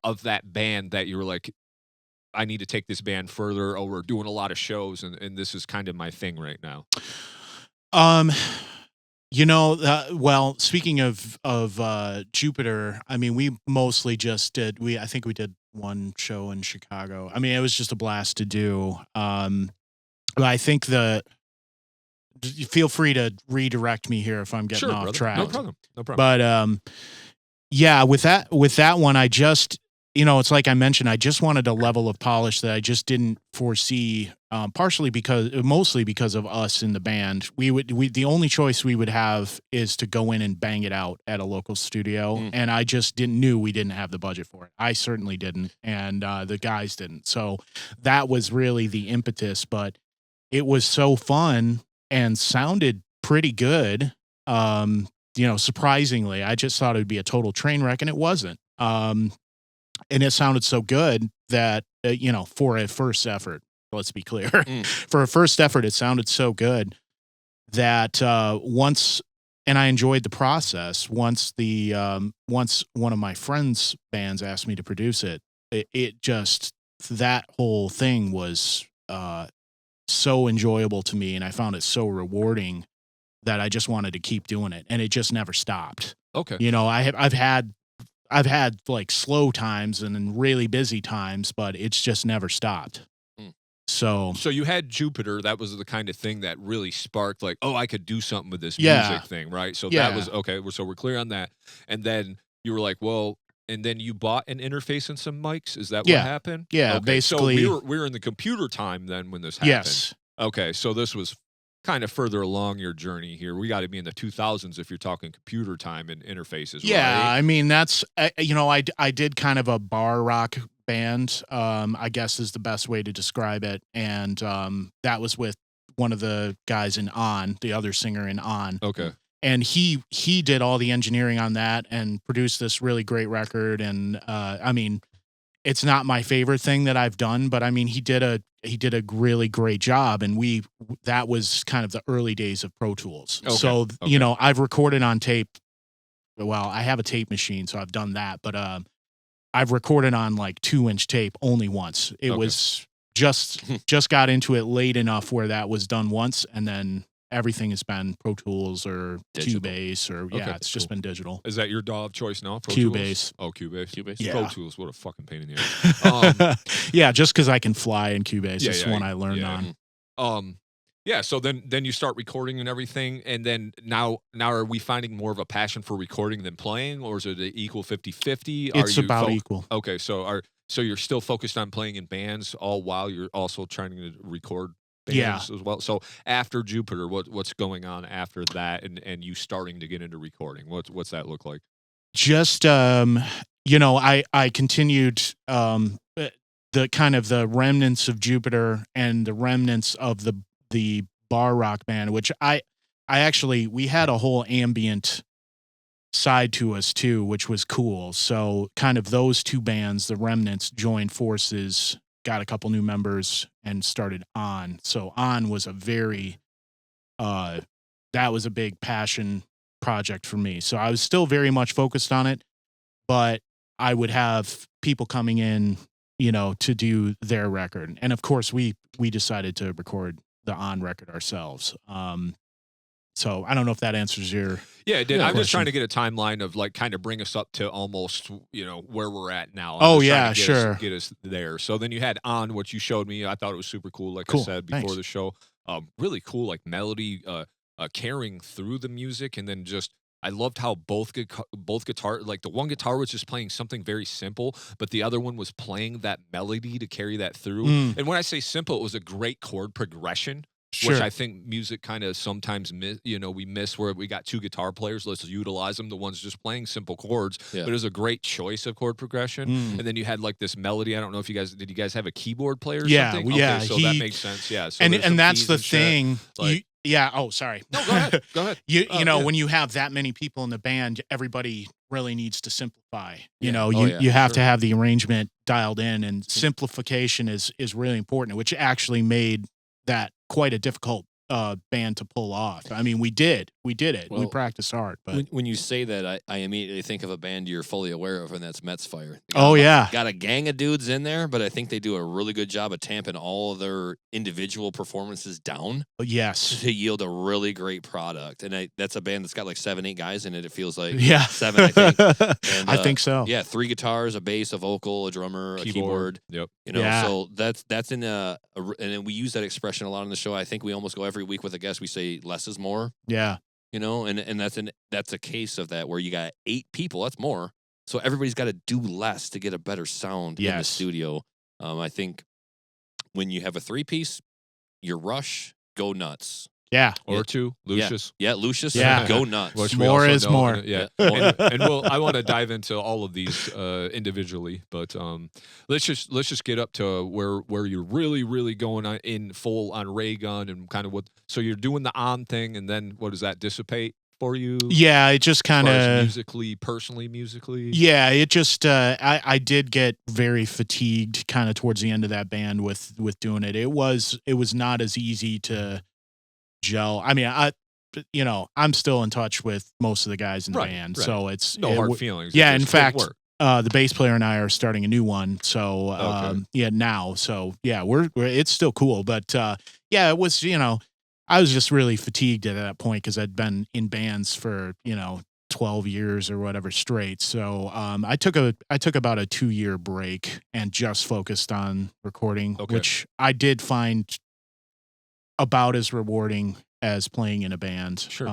of that band that you were like, I need to take this band further, or we're doing a lot of shows and this is kind of my thing right now? You know, well, speaking of Jupiter, I mean, we mostly just I think we did one show in Chicago. I mean, it was just a blast to do. But I think feel free to redirect me here if I'm getting off track. No problem. But, yeah, with that one, I just, you know, it's like I mentioned, I just wanted a level of polish that I just didn't foresee, mostly because of us in the band. The only choice we would have is to go in and bang it out at a local studio. And I just knew we didn't have the budget for it. I certainly didn't. And the guys didn't. So that was really the impetus, but it was so fun and sounded pretty good. You know, surprisingly, I just thought it would be a total train wreck, and it wasn't. And it sounded so good that, you know, for a first effort, let's be clear, for a first effort, it sounded so good that and I enjoyed the process. Once one of my friends' bands asked me to produce it, that whole thing was so enjoyable to me, and I found it so rewarding that I just wanted to keep doing it, and it just never stopped. Okay. You know, I've had like slow times and then really busy times, but it's just never stopped. So you had Jupiter. That was the kind of thing that really sparked like, oh, I could do something with this music thing, right? So that was okay. So we're clear on that. And then you were like, well, and then you bought an interface and some mics. Is that what happened? Yeah, okay. basically. So we were in the computer time then when this happened. Yes. Okay, so this was kind of further along your journey here. We got to be in the 2000s if you're talking computer time and interfaces. Yeah, right? I mean that's you know, I did kind of a bar rock band, I guess is the best way to describe it, and that was with one of the guys in On, the other singer in On. Okay. And he did all the engineering on that and produced this really great record. And I mean, it's not my favorite thing that I've done, but I mean, he did a really great job. And that was kind of the early days of Pro Tools. Okay. So, you know, I've recorded on tape. Well, I have a tape machine, so I've done that. But I've recorded on like 2-inch tape only once. It was just got into it late enough where that was done once, and then everything has been Pro Tools or Digital. Cubase or it's just been digital. Is that your DAW of choice now? Pro Cubase. Tools? Oh, Cubase. Yeah. Pro Tools, what a fucking pain in the ass. Yeah, just because I can fly in Cubase. It's the one I learned on. Yeah, so then you start recording and everything, and then now are we finding more of a passion for recording than playing, or is it an equal 50-50? It's about equal. Okay, so you're still focused on playing in bands all while you're also trying to record bands as well. So after Jupiter, what's going on after that, and you starting to get into recording? What's that look like? Just I continued the kind of the remnants of Jupiter and the remnants of the bar rock band, which we had a whole ambient side to us too, which was cool. So kind of those two bands, the remnants, joined forces, got a couple new members, and started On. So On was a very that was a big passion project for me. So I was still very much focused on it, but I would have people coming in, to do their record. And of course we decided to record the On record ourselves. So I don't know if that answers your it did. I'm question. just trying to get a timeline of like kind of bring us up to almost where we're at now. Get us there. So then you had On, what you showed me. I thought it was super cool. I said before the show, really cool, like melody, carrying through the music, and then just. I loved how both guitar, like the one guitar was just playing something very simple, but the other one was playing that melody to carry that through. And when I say simple, it was a great chord progression, which I think music kind of sometimes we miss, where we got two guitar players. Let's utilize them. The one's just playing simple chords, but it was a great choice of chord progression. And then you had like this melody. I don't know if did you guys have a keyboard player or something? Yeah. So that makes sense. Yeah. So and that's the thing. Yeah. Oh, sorry. No, go ahead. Go ahead. When you have that many people in the band, everybody really needs to simplify. You have to have the arrangement dialed in, and simplification is really important, which actually made that quite a difficult band to pull off. I mean, we did it. Well, we practiced hard. But when you say that, I immediately think of a band you're fully aware of, and that's Metzfire. Got a gang of dudes in there, but I think they do a really good job of tamping all of their individual performances down. Yes, to yield a really great product. And that's a band that's got like 7-8 guys in it. It feels like 7, I think. And, I think so. Yeah, 3 guitars, a bass, a vocal, a drummer, a keyboard. Yep. So that's in and then we use that expression a lot on the show. I think we almost go every week with a guest. We say less is more. Yeah. And that's a case of that, where you got 8 people. That's more. So everybody's got to do less to get a better sound in the studio. I think when you have a 3-piece, your Rush, go nuts. Yeah. Or 2, Lucius. Yeah, Lucius. Yeah. Go nuts. Which more is more. Yeah. And I want to dive into all of these individually, but let's just get up to where you're really, really going in full on Raygun, and kind of so you're doing the On thing, and then what does that dissipate for you? Yeah, it just kind of personally musically. Yeah, it just I did get very fatigued kind of towards the end of that band with doing it. It was not as easy to gel. I mean, I'm still in touch with most of the guys in the band, so it's no hard feelings. Yeah, in fact, the bass player and I are starting a new one. So now, so yeah, we're it's still cool, but it was I was just really fatigued at that point because I'd been in bands for 12 years or whatever straight. So I took about a 2-year break and just focused on recording, which I did find about as rewarding as playing in a band. Sure.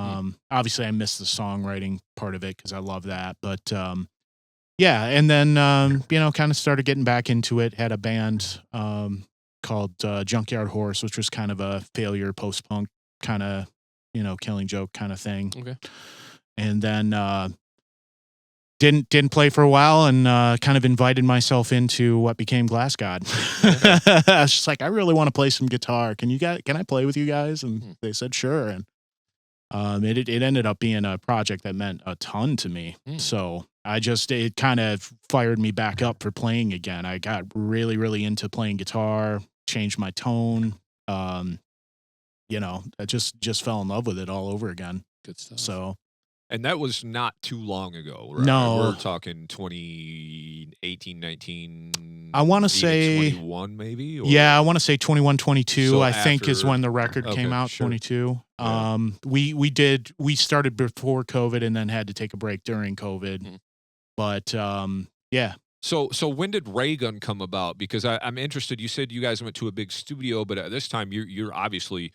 Obviously I missed the songwriting part of it because I love that, but and then kind of started getting back into it. Had a band called Junkyard Horse, which was kind of a failure post-punk kind of Killing Joke kind of thing. Okay. And then didn't play for a while, and kind of invited myself into what became Glass God. I was just like, I really want to play some guitar. Can I play with you guys? And they said sure. And it ended up being a project that meant a ton to me. So it kind of fired me back up for playing again. I got really, really into playing guitar, changed my tone. I just fell in love with it all over again. Good stuff. So. And that was not too long ago, right? No. We're talking 2018, 19. I want to say 21 maybe? Or? Yeah, I want to say 21, 22, So I think is after- when the record okay, came out, sure. 22. Yeah. We started before COVID and then had to take a break during COVID. Mhm. But yeah. So when did Raygun come about? Because I'm interested. You said you guys went to a big studio, but at this time you're obviously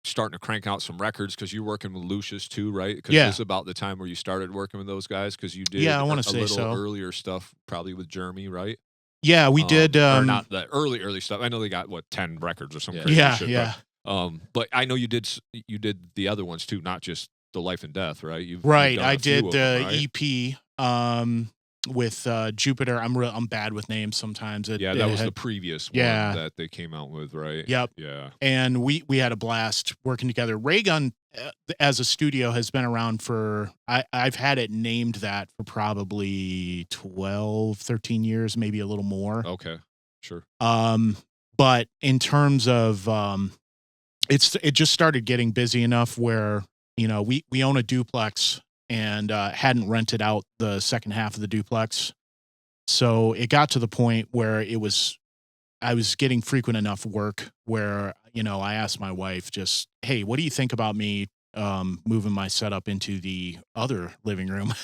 starting to crank out some records because you're working with Lucius too, right? Because Yeah. this is about the time where you started working with those guys because you did Yeah, I wanna a say little so. earlier stuff probably with Jeremy, right? Yeah, we did or not the early stuff. I know they got 10 records or something. Crazy Yeah, shit, yeah. But I know you did the other ones too, not just the Life and Death, right? You've Right, done I a few did of the them, right? EP with Jupiter. I'm bad with names sometimes. Yeah, that was the previous one Yeah. that they came out with, right? Yep. Yeah. And we had a blast working together. Raygun as a studio has been around for I've had it named that for probably 12, 13 years, maybe a little more. Okay. Sure. But in terms of it just started getting busy enough where, we own a duplex and hadn't rented out the second half of the duplex. So it got to the point where I was getting frequent enough work where, I asked my wife just, hey, what do you think about me moving my setup into the other living room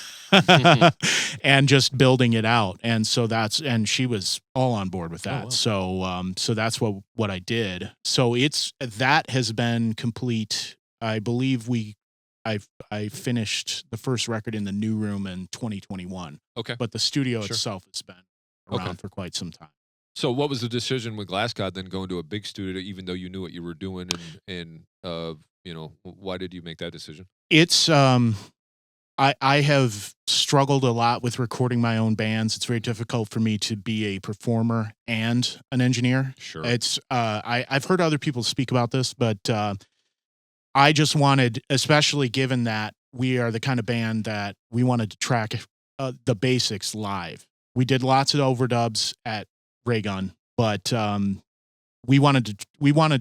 and just building it out? And so and she was all on board with that. Oh, wow. So that's what I did. So that has been complete. I believe I finished the first record in the new room in 2021. Okay. But the studio Sure. itself has been around for quite some time. So what was the decision with Glass God then going to a big studio, even though you knew what you were doing, and why did you make that decision? It's I have struggled a lot with recording my own bands. It's very difficult for me to be a performer and an engineer. Sure. It's I've heard other people speak about this, but I just wanted, especially given that we are the kind of band that we wanted to track the basics live. We did lots of overdubs at Raygun, but we wanted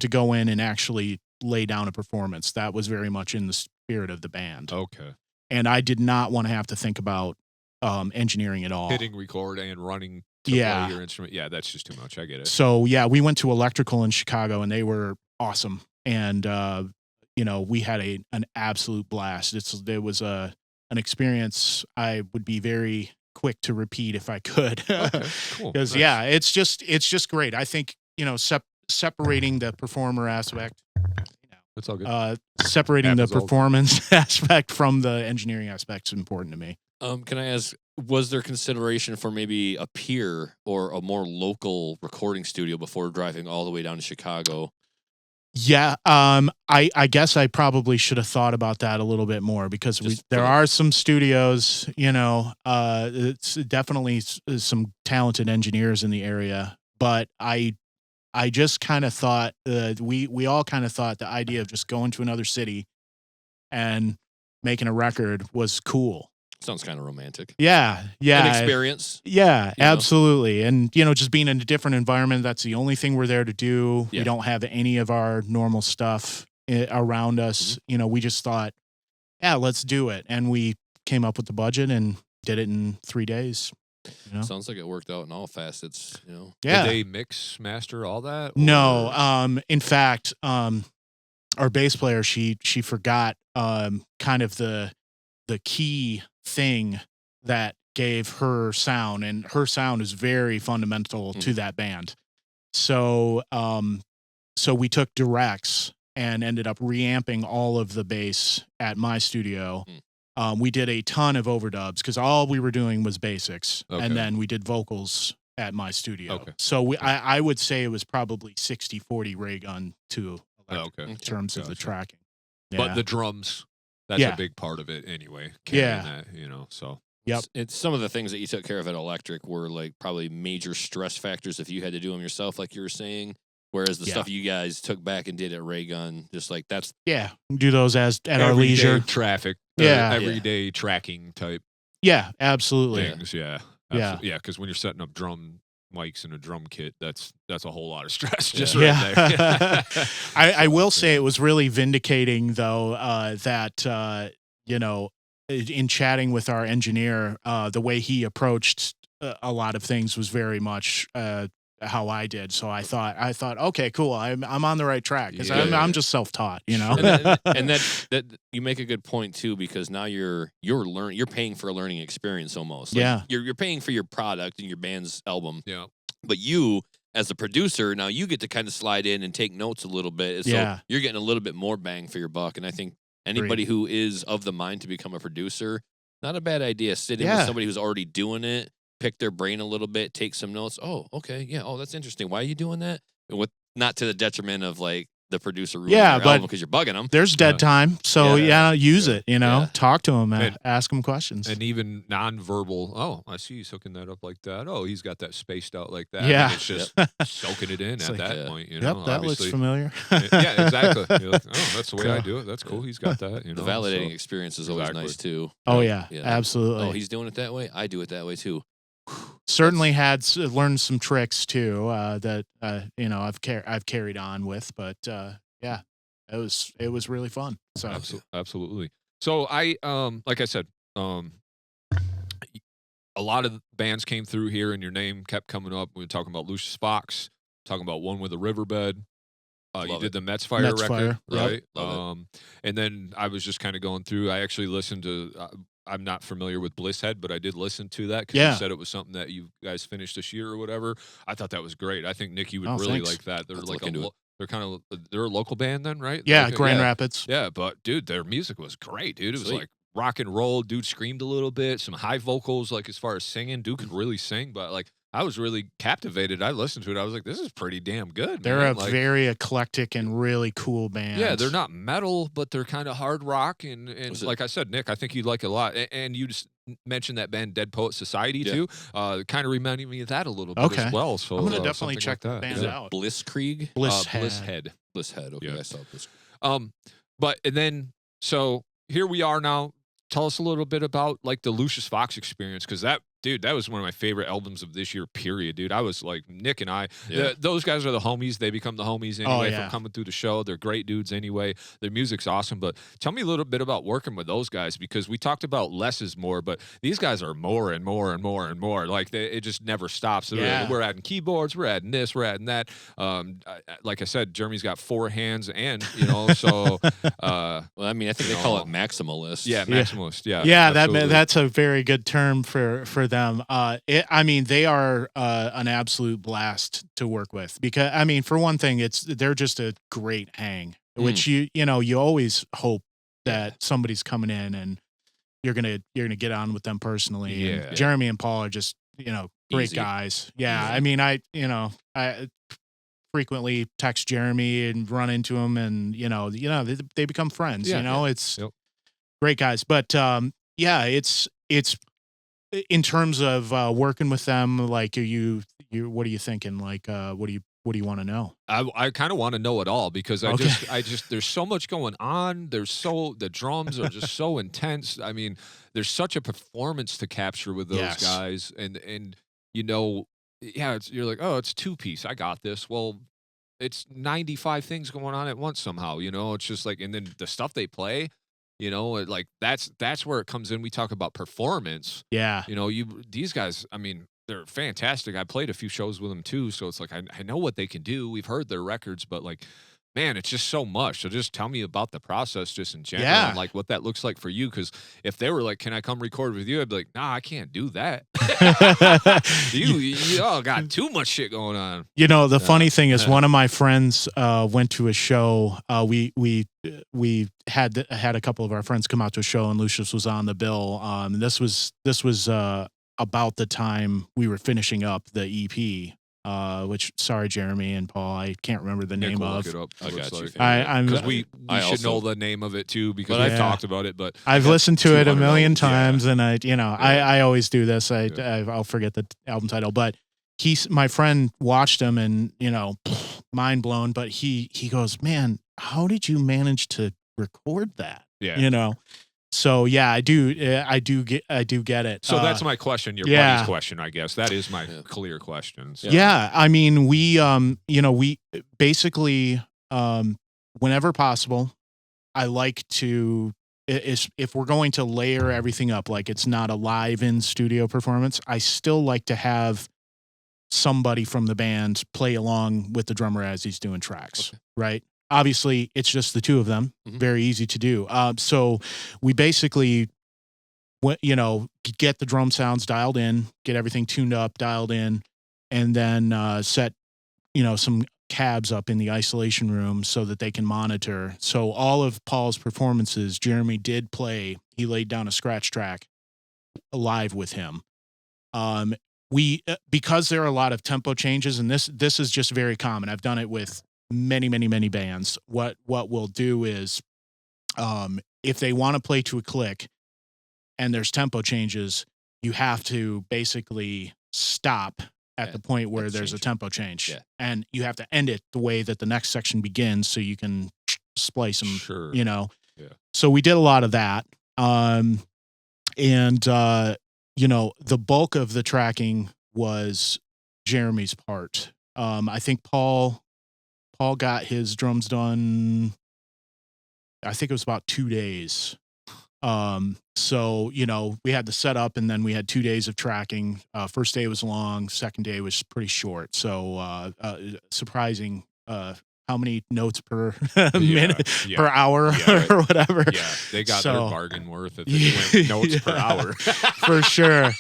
to go in and actually lay down a performance. That was very much in the spirit of the band. Okay. And I did not want to have to think about engineering at all. Hitting record and running to Yeah. play your instrument. Yeah, that's just too much. I get it. So yeah, we went to Electrical in Chicago and they were awesome. And we had an absolute blast. It was an experience I would be very quick to repeat if I could. Okay, cool. Because Nice. it's just great. I think, separating the performer aspect, That's all good. separating the Happens all the time. performance aspect from the engineering aspect is important to me. Can I ask, was there consideration for maybe a peer or a more local recording studio before driving all the way down to Chicago? Yeah, I guess I probably should have thought about that a little bit more because there are some studios, it's definitely some talented engineers in the area, but I just kind of thought we all kind of thought the idea of just going to another city and making a record was cool. Sounds kind of romantic. Yeah. An experience. Yeah, you know? absolutely. And, just being in a different environment, that's the only thing we're there to do. Yeah. We don't have any of our normal stuff around us. Mm-hmm. We just thought, yeah, let's do it. And we came up with the budget and did it in 3 days. Sounds like it worked out in all facets, Yeah. Did they mix, master, all that? No. or- In fact, our bass player, she forgot kind of the key thing that gave her sound, and her sound is very fundamental to that band. So we took directs and ended up reamping all of the bass at my studio. We did a ton of overdubs because all we were doing was basics, Okay. and then we did vocals at my studio. Okay. So I would say it was probably 60-40 Raygun to Electric okay. in terms of the Gotcha. tracking. But the drums, that's Yeah. a big part of it anyway. Yeah. Carrying that, so. Yep. It's some of the things that you took care of at Electric were like probably major stress factors if you had to do them yourself, like you were saying. Whereas the stuff you guys took back and did at Raygun, just like that's do those at our Everyday leisure. traffic. Yeah. Everyday tracking type Yeah, absolutely. things. Yeah. Yeah. Yeah. Because when you're setting up drum mics and a drum kit, that's a whole lot of stress just Yeah. right there. I will say it was really vindicating though, that in chatting with our engineer, the way he approached a lot of things was very much how I did. So I thought, okay, cool. I'm on the right track because I'm just self-taught, you know. and that you make a good point too, because now you're paying for a learning experience almost. Like you're paying for your product and your band's album. Yeah. But you, as the producer, now you get to kind of slide in and take notes a little bit. So you're getting a little bit more bang for your buck. And I think anybody who is of the mind to become a producer, not a bad idea. Sit in with somebody who's already doing it, pick their brain a little bit, take some notes. Oh, okay. Yeah. Oh, that's interesting. Why are you doing that? With not to the detriment of like the producer ruining their album because you're bugging them. There's dead time. So use it, you know, talk to him, ask him questions. And even nonverbal, oh, I see he's hooking that up like that. Oh, he's got that spaced out like that. Yeah. And it's just soaking it in at that point, you know. Yep, that looks familiar. Yeah, exactly. You're like, oh, that's the way I do it. That's cool. He's got that. You know, the validating experience is always nice too. Oh yeah, absolutely. Oh, he's doing it that way. I do it that way too. Certainly learned some tricks too that you know I've carried on with, but it was really fun. So absolutely. So I like I said, a lot of bands came through here, and your name kept coming up. We were talking about Lucius Fox, talking about one with the Riverbed. You did the Metzfire record, right? And then I was just kind of going through. I actually listened to. I'm not familiar with Blisshead, but I did listen to that because you said it was something that you guys finished this year or whatever. I thought that was great. I think Nick, you would really like that. They're they're a local band then, right? Yeah, Grand Rapids. Yeah, but dude, their music was great, dude. It was like rock and roll. Dude screamed a little bit, some high vocals, like as far as singing. Dude could really sing, but like I was really captivated. I listened to it. I was like, this is pretty damn good. They're a very eclectic and really cool band. Yeah, they're not metal, but they're kind of hard rock. And like I said, Nick, I think you'd like it a lot. And you just mentioned that band Dead Poet Society too. Kind of reminded me of that a little bit as well. So I'm going to definitely check that band out. Blisskrieg? Blisshead. Blisshead. Okay, I saw this. But and then so here we are now. Tell us a little bit about like the Lucius Fox experience, because that was one of my favorite albums of this year, period, dude. I was like, Nick and I, those guys are the homies. They become the homies anyway from coming through the show. They're great dudes anyway. Their music's awesome. But tell me a little bit about working with those guys, because we talked about less is more, but these guys are more and more and more and more. Like it just never stops. So we're adding keyboards, we're adding this, we're adding that. Like I said, Jeremy's got 4 hands, and you know, so well, I mean, I think they call it maximalist. Yeah, maximalist. Yeah, that's a very good term for them. I mean, they are an absolute blast to work with, because I mean, for one thing, they're just a great hang, which you always hope that somebody's coming in and you're gonna get on with them personally. Yeah. And Jeremy and Paul are just great Easy. guys. Yeah, I mean, I frequently text Jeremy and run into him, and they become friends. It's great guys. But it's in terms of working with them, like, what are you thinking? Like, what do you want to know? I kind of want to know it all, because I just there's so much going on. The drums are just so intense. I mean, there's such a performance to capture with those guys, and you're like, oh, it's 2-piece. I got this. Well, it's 95 things going on at once somehow. It's just like, and then the stuff they play. Like that's where it comes in. We talk about performance. Yeah. These guys, I mean, they're fantastic. I played a few shows with them too, so it's like I know what they can do. We've heard their records, but like, man, it's just so much. So just tell me about the process just in general, and like what that looks like for you. Because if they were like, can I come record with you? I'd be like, nah, I can't do that. you all got too much shit going on. The funny thing is, one of my friends went to a show. We had a couple of our friends come out to a show, and Lucius was on the bill. This was about the time we were finishing up the EP. Which, sorry, Jeremy and Paul, I can't remember the name of. Look it up. I got you. Because we should know the name of it too, because I've talked about it. But I've listened to it a million times, and I always do this. I'll forget the album title, but my friend watched him, and mind blown. But he goes, man, how did you manage to record that? Yeah. So yeah, I do get it. So that's my question. Your buddy's question, I guess. That is my clear question. So. Yeah, I mean, we basically whenever possible, I like to if we're going to layer everything up, like it's not a live in studio performance, I still like to have somebody from the band play along with the drummer as he's doing tracks, right? Obviously, it's just the two of them. Very easy to do. So we basically, get the drum sounds dialed in, get everything tuned up, dialed in, and then set, some cabs up in the isolation room so that they can monitor. So all of Paul's performances, Jeremy did play. He laid down a scratch track live with him. Because there are a lot of tempo changes, and this is just very common. I've done it with many, many, many bands. What we'll do is, if they want to play to a click and there's tempo changes, you have to basically stop at the point where there's a tempo change, and you have to end it the way that the next section begins, so you can splice them. Sure. So we did a lot of that, and the bulk of the tracking was Jeremy's part. I think Paul got his drums done, I think it was about 2 days. So, we had the setup, and then we had 2 days of tracking. First day was long. Second day was pretty short. So, surprising, how many notes per minute, per hour or whatever. Yeah. They got their bargain worth if they went notes per hour. For sure.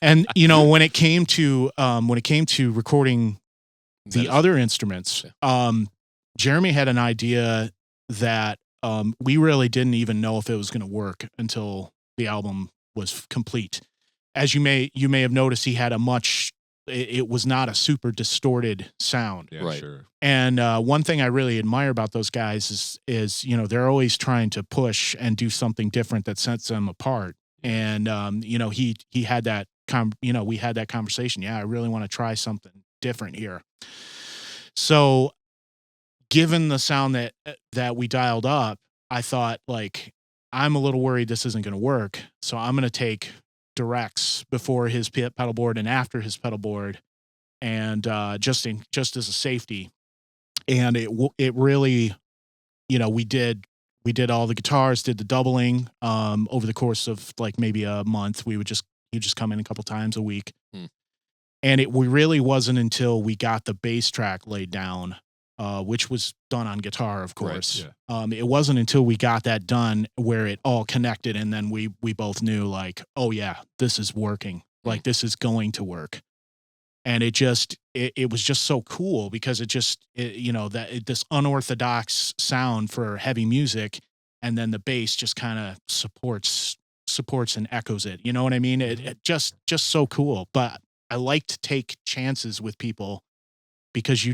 And, when it came to recording the other instruments, Jeremy had an idea that, we really didn't even know if it was going to work until the album was complete. As you may have noticed, he had it was not a super distorted sound. Yeah, sure. And one thing I really admire about those guys is they're always trying to push and do something different that sets them apart. And he had that we had that conversation. Yeah, I really want to try something different here. So, given the sound that we dialed up, I thought, I'm a little worried this isn't going to work. So I'm going to take directs before his pedal board and after his pedal board, and just as a safety. And it really, we did all the guitars, did the doubling over the course of maybe a month. He'd just come in a couple times a week. And we really wasn't until we got the bass track laid down, which was done on guitar, of course. Right, yeah. It wasn't until we got that done where it all connected, and then we both knew, oh yeah, this is working. This is going to work. And it was just so cool because this unorthodox sound for heavy music, and then the bass just kind of supports and echoes it. You know what I mean? It just so cool. But I like to take chances with people because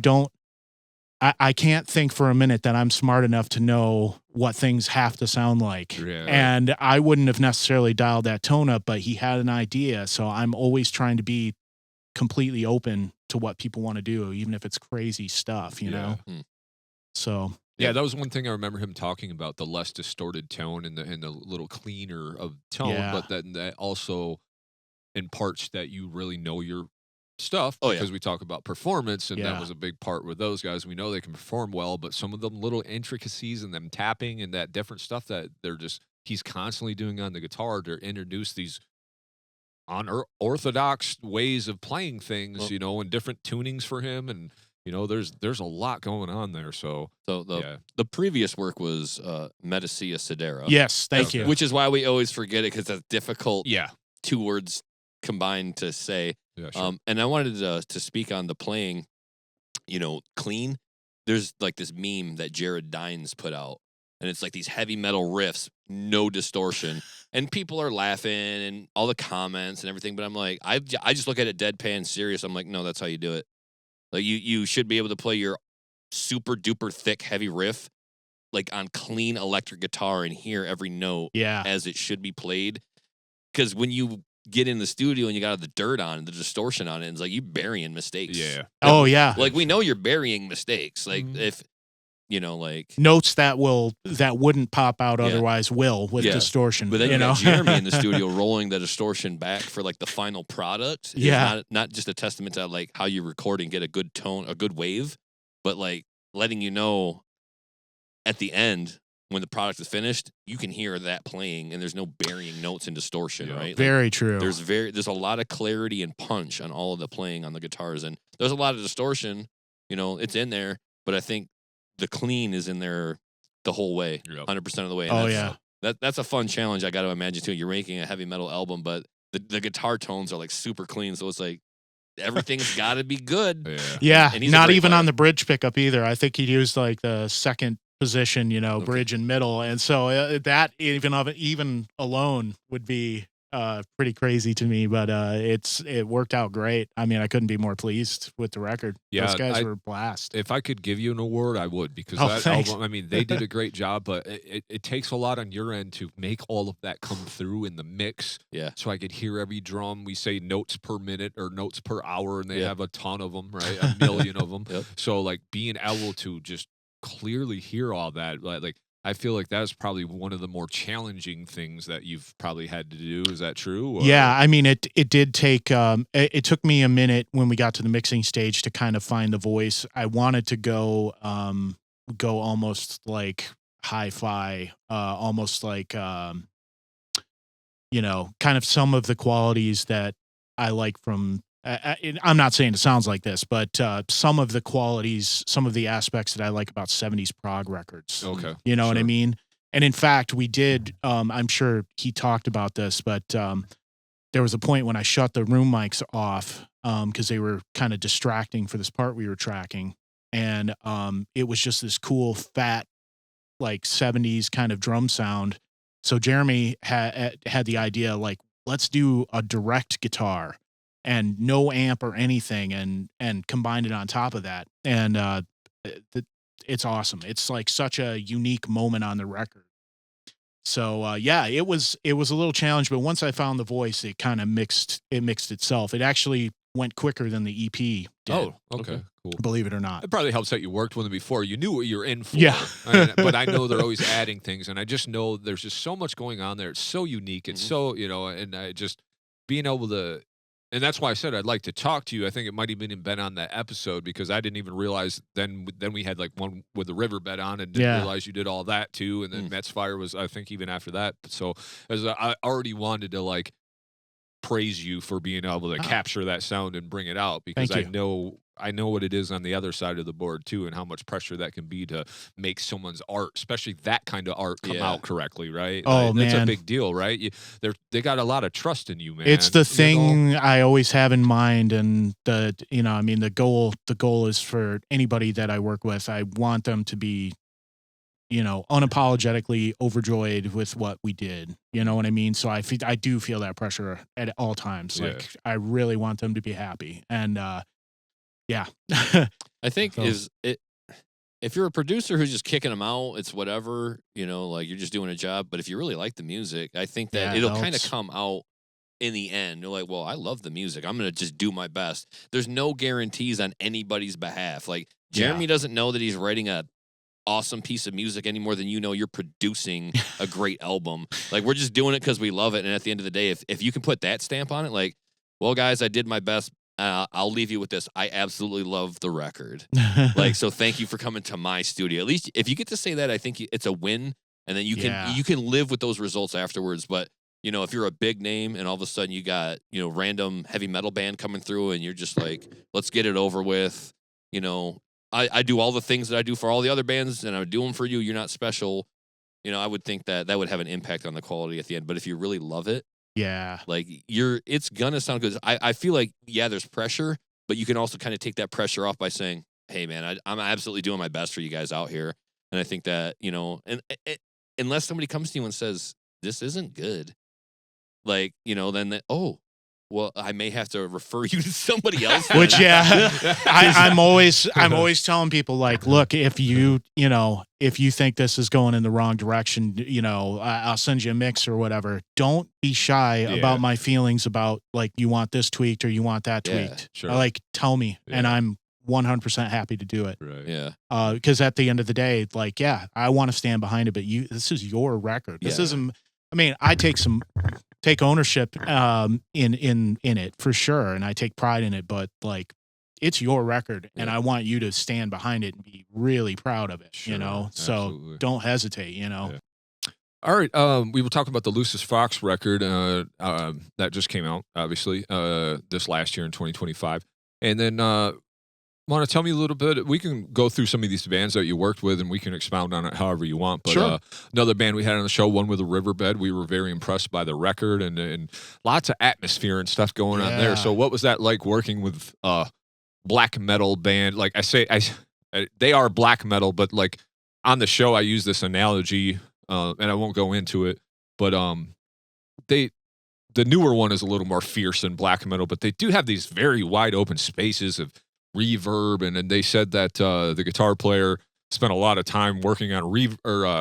I can't think for a minute that I'm smart enough to know what things have to sound like. Yeah. And I wouldn't have necessarily dialed that tone up, but he had an idea. So I'm always trying to be completely open to what people want to do, even if it's crazy stuff, you know? So. Yeah, that was one thing I remember him talking about, the less distorted tone and the little cleaner of tone, but then that also imparts that you really know your stuff, because we talk about performance, and that was a big part with those guys. We know they can perform well, but some of them little intricacies and them tapping and that different stuff that he's constantly doing on the guitar to introduce these unorthodox ways of playing things, and different tunings for him, and there's a lot going on there. So the previous work was Metzfire Sidera. Yes, thank you. Which is why we always forget it, because that's difficult. Yeah, 2 words combined to say. Yeah, sure. And I wanted to speak on the playing, clean. There's this meme that Jared Dines put out, and it's these heavy metal riffs, no distortion, and people are laughing and all the comments and everything. But I'm I just look at it deadpan serious. I'm no, that's how you do it. You should be able to play your super duper thick heavy riff on clean electric guitar and hear every note as it should be played. Because when you get in the studio and you got the dirt on, the distortion on it, and it's you burying mistakes. Yeah. Oh yeah. We know you're burying mistakes. If notes that wouldn't pop out otherwise will with distortion. But then you got Jeremy in the studio rolling the distortion back for the final product. It's not just a testament to how you record and get a good tone, a good wave, but letting you know at the end when the product is finished, you can hear that playing, and there's no burying notes and distortion, right? Very true. There's a lot of clarity and punch on all of the playing on the guitars, and there's a lot of distortion. It's in there, but I think the clean is in there the whole way, 100% of the way. And that's a fun challenge. I got to imagine too. You're making a heavy metal album, but the guitar tones are like super clean, so it's like everything's got to be good. Yeah, not even on the bridge pickup either. I think he used like the second position, bridge and middle, and so that even alone would be pretty crazy to me. But it worked out great. I mean, I couldn't be more pleased with the record. Those guys were a blast. If I could give you an award, I would, because that album, I mean, they did a great job, but it takes a lot on your end to make all of that come through in the mix. Yeah. So I could hear every drum. We say notes per minute or notes per hour, and they have a ton of them, right? A million of them. So like being able to just clearly hear all that, like I feel like that's probably one of the more challenging things that you've probably had to do. Is that true? Or? Yeah, I mean, it did take it took me a minute when we got to the mixing stage to kind of find the voice. I wanted to go almost like hi-fi, almost like kind of some of the qualities that I like from. I'm not saying it sounds like this, but some of the qualities, some of the aspects that I like about 70s prog records. Okay. You know what I mean? And in fact, we did, I'm sure he talked about this, but there was a point when I shut the room mics off because they were kind of distracting for this part we were tracking. And it was just this cool, fat, like 70s kind of drum sound. So Jeremy had the idea, like, let's do a direct guitar and no amp or anything, and combined it on top of that. And it's awesome. It's like such a unique moment on the record. So it was a little challenge, but once I found the voice, it kind of mixed itself. It actually went quicker than the EP did. Oh, okay. Cool. Believe it or not. It probably helps that you worked with them before. You knew what you were in for. Yeah. But I know they're always adding things, and I just know there's just so much going on there. It's so unique. It's so, and I just being able to. And that's why I said I'd like to talk to you. I think it might have even been on that episode, because I didn't even realize then we had like one with the Riverbed on, and didn't realize you did all that too. And then Metzfire was, I think, even after that. So as I already wanted to like praise you for being able to capture that sound and bring it out, because I know what it is on the other side of the board too, and how much pressure that can be to make someone's art, especially that kind of art, come out correctly, right? Oh, man. It's a big deal, right? They got a lot of trust in you, man. It's the thing I always have in mind, and the goal is for anybody that I work with, I want them to be, unapologetically overjoyed with what we did. You know what I mean? So I do feel that pressure at all times. Like I really want them to be happy, and yeah. I think if you're a producer who's just kicking them out, it's whatever, like you're just doing a job. But if you really like the music, I think that it'll kind of come out in the end. You're like, well, I love the music. I'm going to just do my best. There's no guarantees on anybody's behalf. Like Jeremy doesn't know that he's writing a awesome piece of music any more than you're producing a great album. Like we're just doing it because we love it. And at the end of the day, if you can put that stamp on it, like, well, guys, I did my best. I'll leave you with this. I absolutely love the record. So thank you for coming to my studio. At least if you get to say that, I think it's a win. And then you can live with those results afterwards. But, if you're a big name and all of a sudden you got, random heavy metal band coming through and you're just like, let's get it over with. I do all the things that I do for all the other bands and I do them for you. You're not special. I would think that would have an impact on the quality at the end. But if you really love it, like it's gonna sound good. I feel like there's pressure, but you can also kind of take that pressure off by saying, "Hey, man, I'm absolutely doing my best for you guys out here." And I think that and unless somebody comes to you and says this isn't good, like then well, I may have to refer you to somebody else. Which I'm always telling people, like, look, if you think this is going in the wrong direction, I'll send you a mix or whatever. Don't be shy about my feelings about, like, you want this tweaked or you want that tweaked. Sure. Like, tell me, and I'm 100% happy to do it. Right. Yeah. Because at the end of the day, like, I want to stand behind it, but this is your record. This isn't. I mean, I take ownership in it for sure, and I take pride in it. But like, it's your record, and I want you to stand behind it and be really proud of it, Sure, so absolutely. don't hesitate, Yeah. All right, we were talking about the Lucius Fox record that just came out, obviously, this last year in 2025. And then, want to tell me a little bit? We can go through some of these bands that you worked with, and we can expound on it however you want. But Sure. Another band we had on the show, one with the Riverbed, we were very impressed by the record and lots of atmosphere and stuff going on there. Yeah. So what was that like working with black metal band? Like they are black metal, but like on the show, I use this analogy, and I won't go into it, but the newer one is a little more fierce than black metal, but they do have these very wide open spaces of reverb, and they said that the guitar player spent a lot of time working on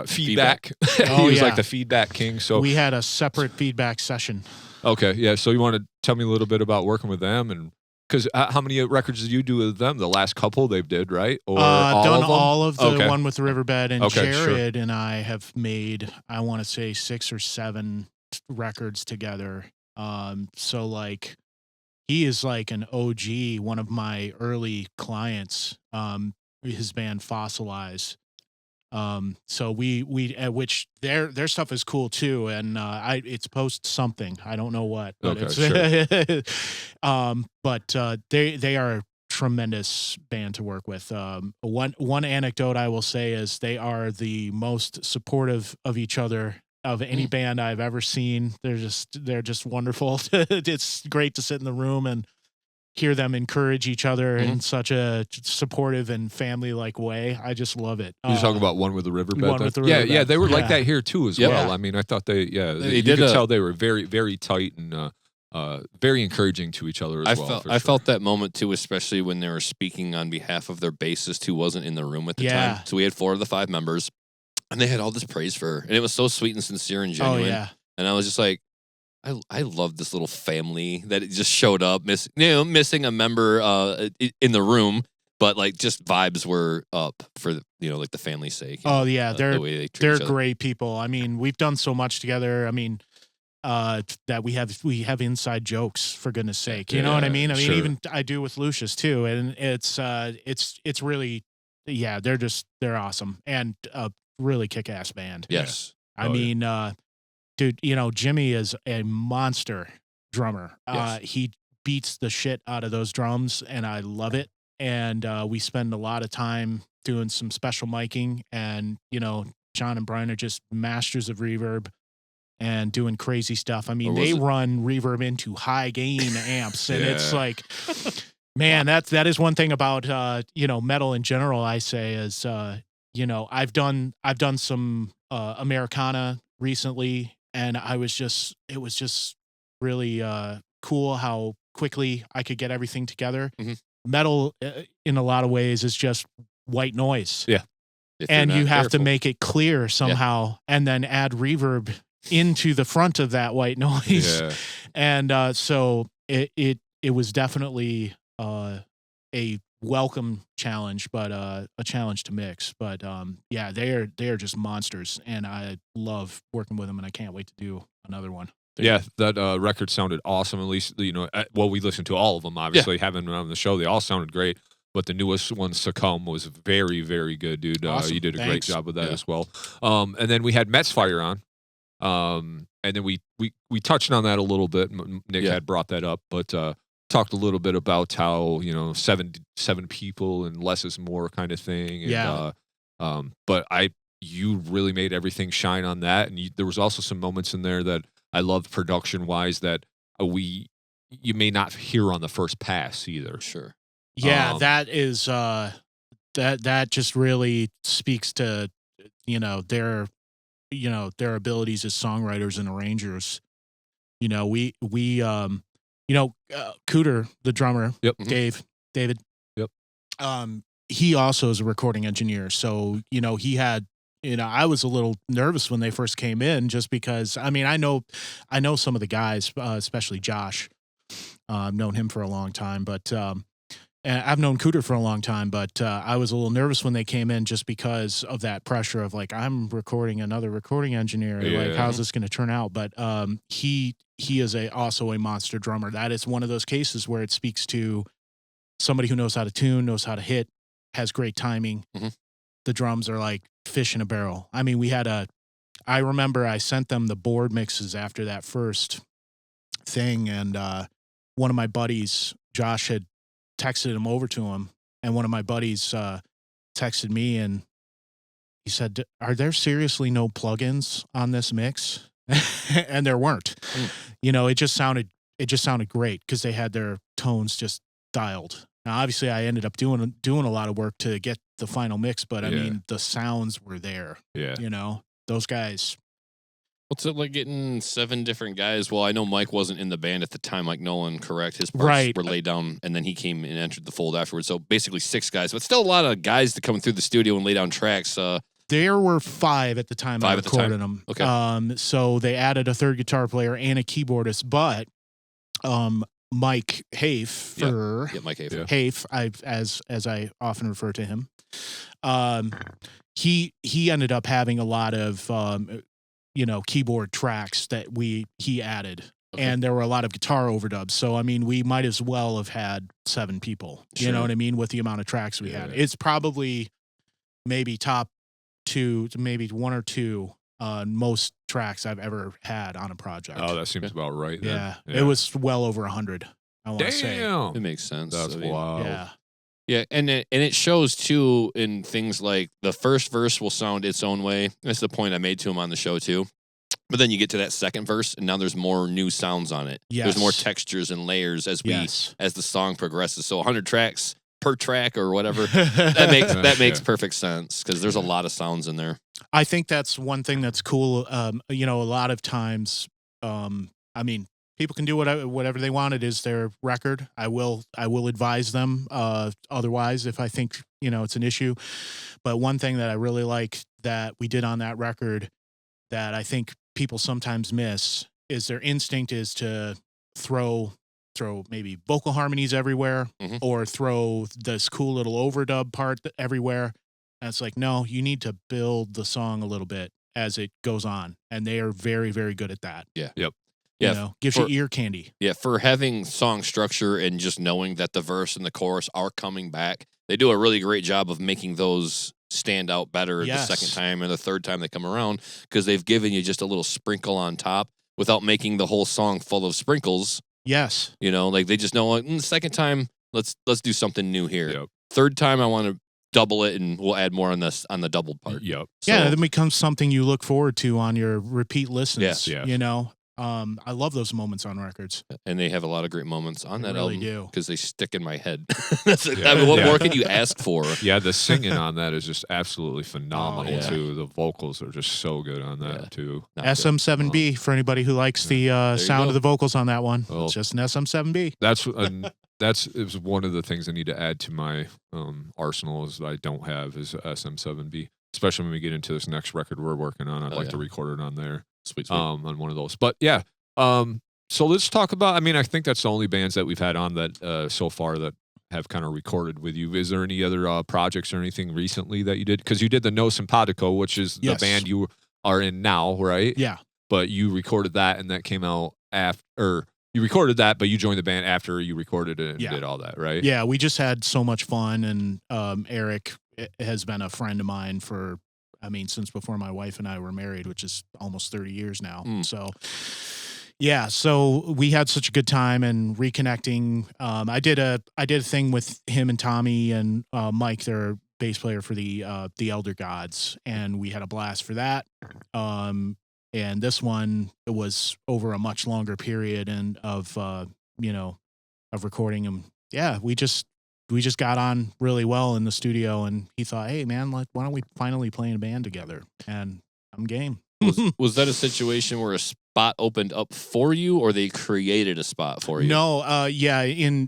feedback. He was like the feedback king. So we had a separate feedback session. Okay, yeah. So you want to tell me a little bit about working with them, and because how many records did you do with them? The last couple they did, right? Or all of the one with the Riverbed, and Jared and I have made, I want to say 6 or 7 records together. So like, he is like an OG, one of my early clients. His band Fossilize. So we which their stuff is cool too, and it's post something, I don't know what, but they are a tremendous band to work with. One anecdote I will say is they are the most supportive of each other of any band I've ever seen. They're just wonderful. It's great to sit in the room and hear them encourage each other in such a supportive and family-like way. I just love it. You talking about one with the Riverbed? Yeah, they were like that here too as well. I mean, I thought you could tell they were very, very tight and very encouraging to each other as well. I felt that moment too, especially when they were speaking on behalf of their bassist who wasn't in the room at the time. So we had 4 of the 5 members, and they had all this praise for her, and it was so sweet and sincere and genuine. Oh, yeah. And I was just like, I love this little family that it just showed up, missing a member in the room, but like just vibes were up for like the family's sake. Yeah, the way they treat they're each other. great people. I mean, we've done so much together. I mean, that we have inside jokes, for goodness sake. You know what I mean? I mean, even I do with Lucius too, and it's really, they're awesome and a really kick-ass band. Yes, I mean, dude, Jimmy is a monster drummer. Yes. He beats the shit out of those drums, and I love it. And we spend a lot of time doing some special miking, and John and Brian are just masters of reverb and doing crazy stuff. I mean, they run reverb into high gain amps, and it's like, man, that is one thing about metal in general. I say is I've done some Americana recently. And it was just really cool how quickly I could get everything together. Metal, in a lot of ways, is just white noise. Yeah. And you have to make it clear somehow, and then add reverb into the front of that white noise. Yeah. And so it was definitely a welcome challenge, but a challenge to mix. But they are just monsters, and I love working with them, and I can't wait to do another one. Yeah, that record sounded awesome. At least we listened to all of them. Obviously, having them on the show, they all sounded great. But the newest one, Succumb, was very, very good, dude. Awesome. You did a great job with that as well. And then we had Metzfire on, and then we touched on that a little bit. Nick had brought that up, but talked a little bit about how 7 people and less is more kind of thing. And, but you really made everything shine on that, and there was also some moments in there that I loved production wise that you may not hear on the first pass either. Sure. Yeah, that is that just really speaks to their abilities as songwriters and arrangers. Cooter, the drummer, David. Yep. He also is a recording engineer. So, he had, I was a little nervous when they first came in, just because, I mean, I know some of the guys, especially Josh. I've known him for a long time, but and I've known Cooter for a long time, but I was a little nervous when they came in, just because of that pressure of like, I'm recording another recording engineer. Like, how's this going to turn out? But he is also a monster drummer. That is one of those cases where it speaks to somebody who knows how to tune, knows how to hit, has great timing. Mm-hmm. The drums are like fish in a barrel. I mean, I remember I sent them the board mixes after that first thing, and one of my buddies, Josh, had texted them over to him, and one of my buddies texted me, and he said, "Are there seriously no plugins on this mix?" And there weren't. You know, it just sounded great because they had their tones just dialed. Now, obviously, I ended up doing a lot of work to get the final mix, but I mean, the sounds were there. Yeah, you know, those guys. What's it like getting 7 different guys? Well, I know Mike wasn't in the band at the time, Mike Nolan, correct? His parts were laid down, and then he came and entered the fold afterwards. So basically 6 guys, but still a lot of guys to come through the studio and lay down tracks. There were 5 at the time I recorded them. Okay. So they added a 3rd guitar player and a keyboardist, but Mike Hafer, Mike Hafer, as I often refer to him, he ended up having a lot of keyboard tracks that he added. Okay. And there were a lot of guitar overdubs. So, I mean, we might as well have had 7 people, you know what I mean, with the amount of tracks we had. It's probably maybe top 2, maybe 1 or 2 most tracks I've ever had on a project. Oh, that seems about right. Then. Yeah. It was well over 100, I want to say. It makes sense. That's wild. Yeah. Yeah, and it shows, too, in things like the first verse will sound its own way. That's the point I made to him on the show, too. But then you get to that second verse, and now there's more new sounds on it. Yes. There's more textures and layers as the song progresses. So 100 tracks per track or whatever, that makes perfect sense because there's a lot of sounds in there. I think that's one thing that's cool. A lot of times, I mean, people can do whatever they want. It is their record. I will advise them otherwise if I think, it's an issue. But one thing that I really like that we did on that record that I think people sometimes miss is their instinct is to throw maybe vocal harmonies everywhere or throw this cool little overdub part everywhere. And it's like, no, you need to build the song a little bit as it goes on. And they are very, very good at that. Yeah. Yep. Yeah, gives you ear candy. Yeah, for having song structure and just knowing that the verse and the chorus are coming back, they do a really great job of making those stand out better the second time and the third time they come around because they've given you just a little sprinkle on top without making the whole song full of sprinkles. Yes. Like they just know, the second time, let's do something new here. Yep. Third time, I want to double it, and we'll add more on the double part. Yep. So, yeah, it becomes something you look forward to on your repeat listens. Yeah. I love those moments on records. And they have a lot of great moments on that really album because they stick in my head. That's it. I mean, what more can you ask for? Yeah, the singing on that is just absolutely phenomenal too. The vocals are just so good on that too. SM7B for anybody who likes the sound of the vocals on that one. Well, it's just an SM7B. That's one of the things I need to add to my arsenal is that I don't have is SM7B. Especially when we get into this next record we're working on. I'd like to record it on there. Sweet. On one of those. But yeah, so let's talk about, I think that's the only bands that we've had on that so far that have kind of recorded with you. Is there any other projects or anything recently that you did? Because you did the No Sympatico, which is the band you are in now, right? Yeah. But you recorded that and that came out after, you recorded that, but you joined the band after you recorded it and did all that, right? Yeah, we just had so much fun, and Eric has been a friend of mine for, since before my wife and I were married, which is almost 30 years now. So, yeah, so we had such a good time and reconnecting. I did a thing with him and Tommy and Mike, their bass player for the Elder Gods, and we had a blast for that. And this one, it was over a much longer period and of recording them. Yeah, we just got on really well in the studio, and he thought, hey, man, why don't we finally play in a band together? And I'm game. Was that a situation where a spot opened up for you, or they created a spot for you? No,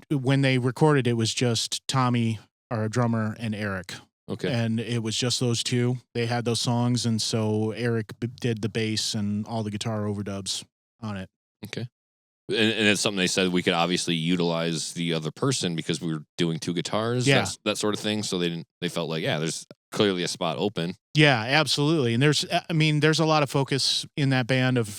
when they recorded, it was just Tommy, our drummer, and Eric. Okay. And it was just those two. They had those songs, and so Eric did the bass and all the guitar overdubs on it. Okay. And it's something they said we could obviously utilize the other person because we were doing 2 guitars, that sort of thing. So they felt like, there's clearly a spot open. Yeah, absolutely. And there's a lot of focus in that band of,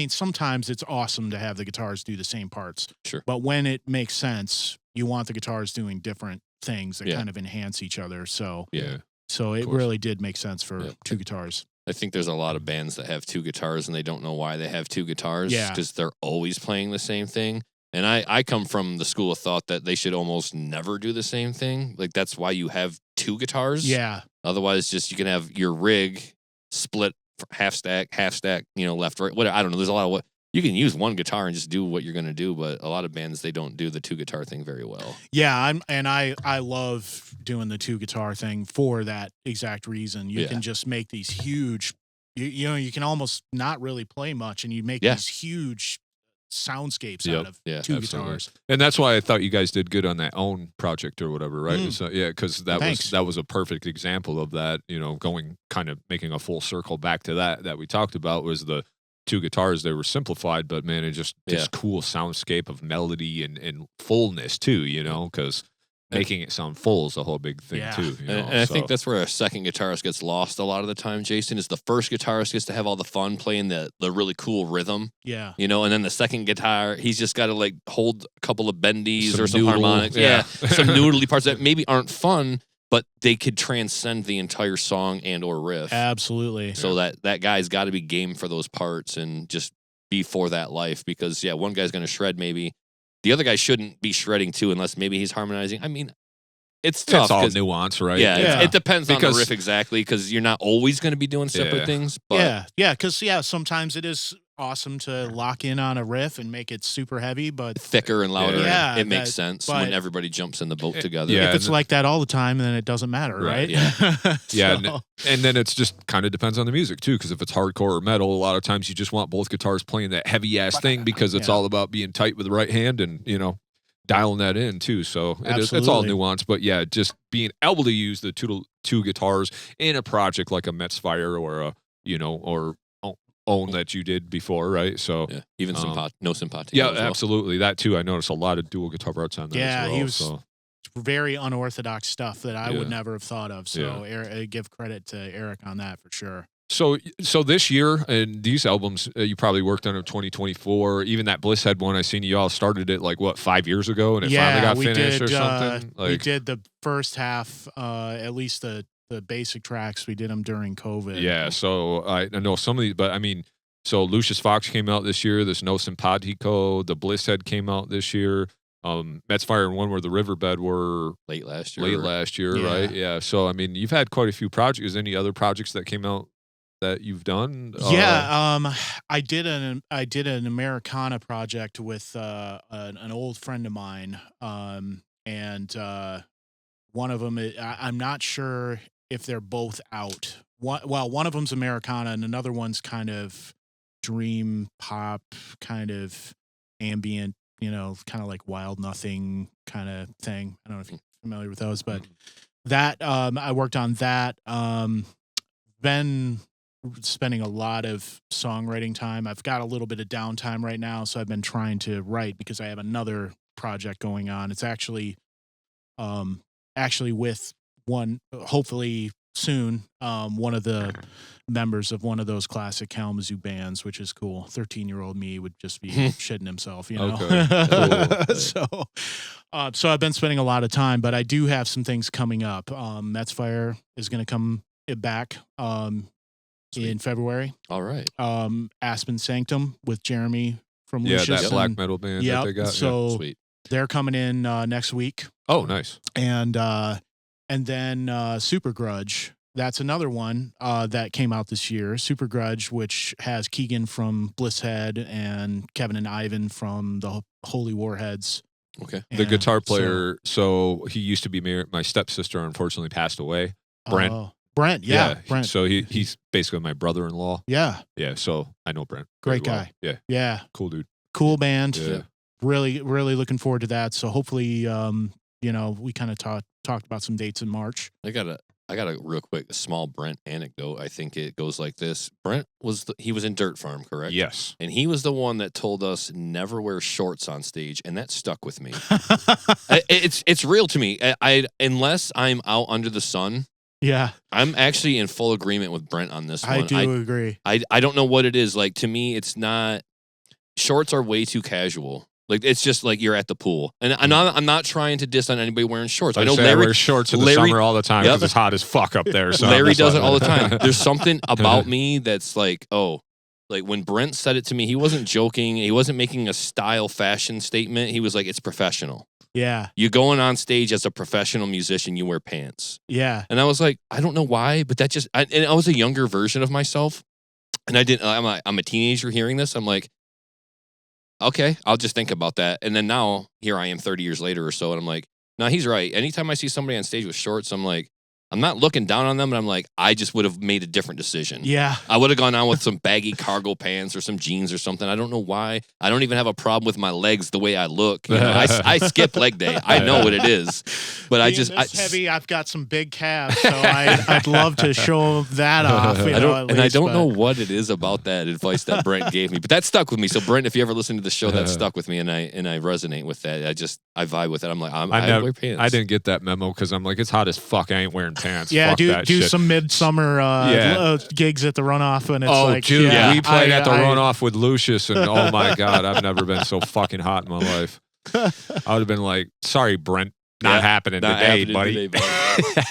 sometimes it's awesome to have the guitars do the same parts. Sure. But when it makes sense, you want the guitars doing different things that Yeah. kind of enhance each other. So Yeah. so it course. really did make sense for Yeah. two guitars. I think there's a lot of bands that have two guitars and they don't know why they have two guitars Yeah. because they're always playing the same thing. And I come from the school of thought that they should almost never do the same thing. Like, that's why you have two guitars. Yeah. Otherwise, just you can have your rig split half stack, left, right. Whatever. I don't know. There's a lot of what you can use one guitar and just do what you're going to do. But a lot of bands, they don't do the two guitar thing very well. Yeah, I love doing the two guitar thing for that exact reason. You can just make these huge, you can almost not really play much, and you make these huge soundscapes out of two guitars. And that's why I thought you guys did good on that own project or whatever, right? So, because that was a perfect example of that. Going kind of making a full circle back to that we talked about was the two guitars. They were simplified, but man, it just this cool soundscape of melody and fullness too. Because making it sound full is a whole big thing too. And I think that's where a second guitarist gets lost a lot of the time, Jason, is the first guitarist gets to have all the fun playing the really cool rhythm. Yeah. And then the second guitar, he's just got to like hold a couple of bendies or some noodle, harmonics. Some noodly parts that maybe aren't fun, but they could transcend the entire song and or riff. Absolutely. So that guy's got to be game for those parts and just be for that life because, one guy's going to shred maybe. The other guy shouldn't be shredding too unless maybe he's harmonizing. I mean, it's tough. It's all nuance, right? Yeah. It depends on the riff exactly because you're not always going to be doing separate things. But because sometimes it is awesome to lock in on a riff and make it super heavy, but thicker and louder. Yeah, it makes sense when everybody jumps in the boat together. Yeah, if it's like that all the time, then it doesn't matter, right? Yeah, and then it's just kind of depends on the music too. Because if it's hardcore or metal, a lot of times you just want both guitars playing that heavy ass thing because it's all about being tight with the right hand and dialing that in too. So it's all nuance, but just being able to use the two guitars in a project like a Metzfire or a or own that you did before, right? So even No Sympatico. Yeah, absolutely. That too. I noticed a lot of dual guitar parts on that. Yeah, as well, he was very unorthodox stuff that I would never have thought of. So give credit to Eric on that for sure. So this year and these albums you probably worked on in 2024. Even that Blisshead one, I seen you all started it 5 years ago, and it finally got finished or something. We did the first half, at least the basic tracks. We did them during COVID. Yeah, so I know some of these, but I mean, so Lucius Fox came out this year. This No Sympatico, the Blisshead came out this year. Metzfire and one where the Riverbed were late last year, right? Yeah. So I mean, you've had quite a few projects. Any other projects that came out that you've done? I did an Americana project with an old friend of mine, and one of them I'm not sure if they're both out. One of them's Americana and another one's kind of dream pop, kind of ambient, kind of like Wild Nothing kind of thing. I don't know if you're familiar with those, but that I worked on that. Been spending a lot of songwriting time. I've got a little bit of downtime right now, so I've been trying to write because I have another project going on. It's actually with one, hopefully soon, one of the members of one of those classic Kalamazoo bands, which is cool. 13-year-old me would just be shitting himself, Okay. Cool. So I've been spending a lot of time, but I do have some things coming up. Metzfire is going to come back in February. All right. Aspen Sanctum with Jeremy from Lucius. That black metal band that they got. So sweet. They're coming in next week. Oh, nice. And then Super Grudge. That's another one that came out this year. Super Grudge, which has Keegan from Blisshead and Kevin and Ivan from the Holy Warheads. Okay. The guitar player, so he used to be my stepsister, unfortunately passed away. Brent. Brent. So he's basically my brother-in-law. Yeah. Yeah, so I know Brent. Great guy. Yeah. Yeah. Cool dude. Cool band. Yeah. Really, really looking forward to that. So hopefully, we kind of talked about some dates in March. I got a real quick small Brent anecdote. I think it goes like this. Brent he was in Dirt Farm, correct? Yes. And he was the one that told us never wear shorts on stage, and that stuck with me. It's real to me. Unless I'm out under the sun. Yeah. I'm actually in full agreement with Brent on this one. I do agree. I don't know what it is. Like, to me, it's not. Shorts are way too casual. Like it's just like you're at the pool, and I'm not trying to diss on anybody wearing shorts. I know Larry wears shorts in the summer all the time because it's hot as fuck up there. So Larry does it all the time. There's something about me that's like, like when Brent said it to me, he wasn't joking. He wasn't making a style fashion statement. He was like, it's professional. Yeah. You going on stage as a professional musician, you wear pants. Yeah. And I was like, I don't know why, but that just, and I was a younger version of myself. And I'm a teenager hearing this. I'm like, okay, I'll just think about that. And then now here I am 30 years later or so. And I'm like, no, he's right. Anytime I see somebody on stage with shorts, I'm like, I'm not looking down on them, but I'm like, I just would have made a different decision. Yeah. I would have gone on with some baggy cargo pants or some jeans or something. I don't know why. I don't even have a problem with my legs the way I look. You know, I skip leg day. I know what it is. But heavy, I've got some big calves, so I'd love to show that off. I don't know what it is about that advice that Brent gave me, but that stuck with me. So Brent, if you ever listen to the show, that stuck with me, and I resonate with that. I vibe with it. I'm like, I wear pants. I didn't get that memo because I'm like, it's hot as fuck. I ain't wearing pants. Yeah, fuck do some midsummer gigs at the Runoff, and it's dude, we played at the Runoff with Lucius, and oh my god, I've never been so fucking hot in my life. I would have been like, sorry, Brent, not happening today, buddy.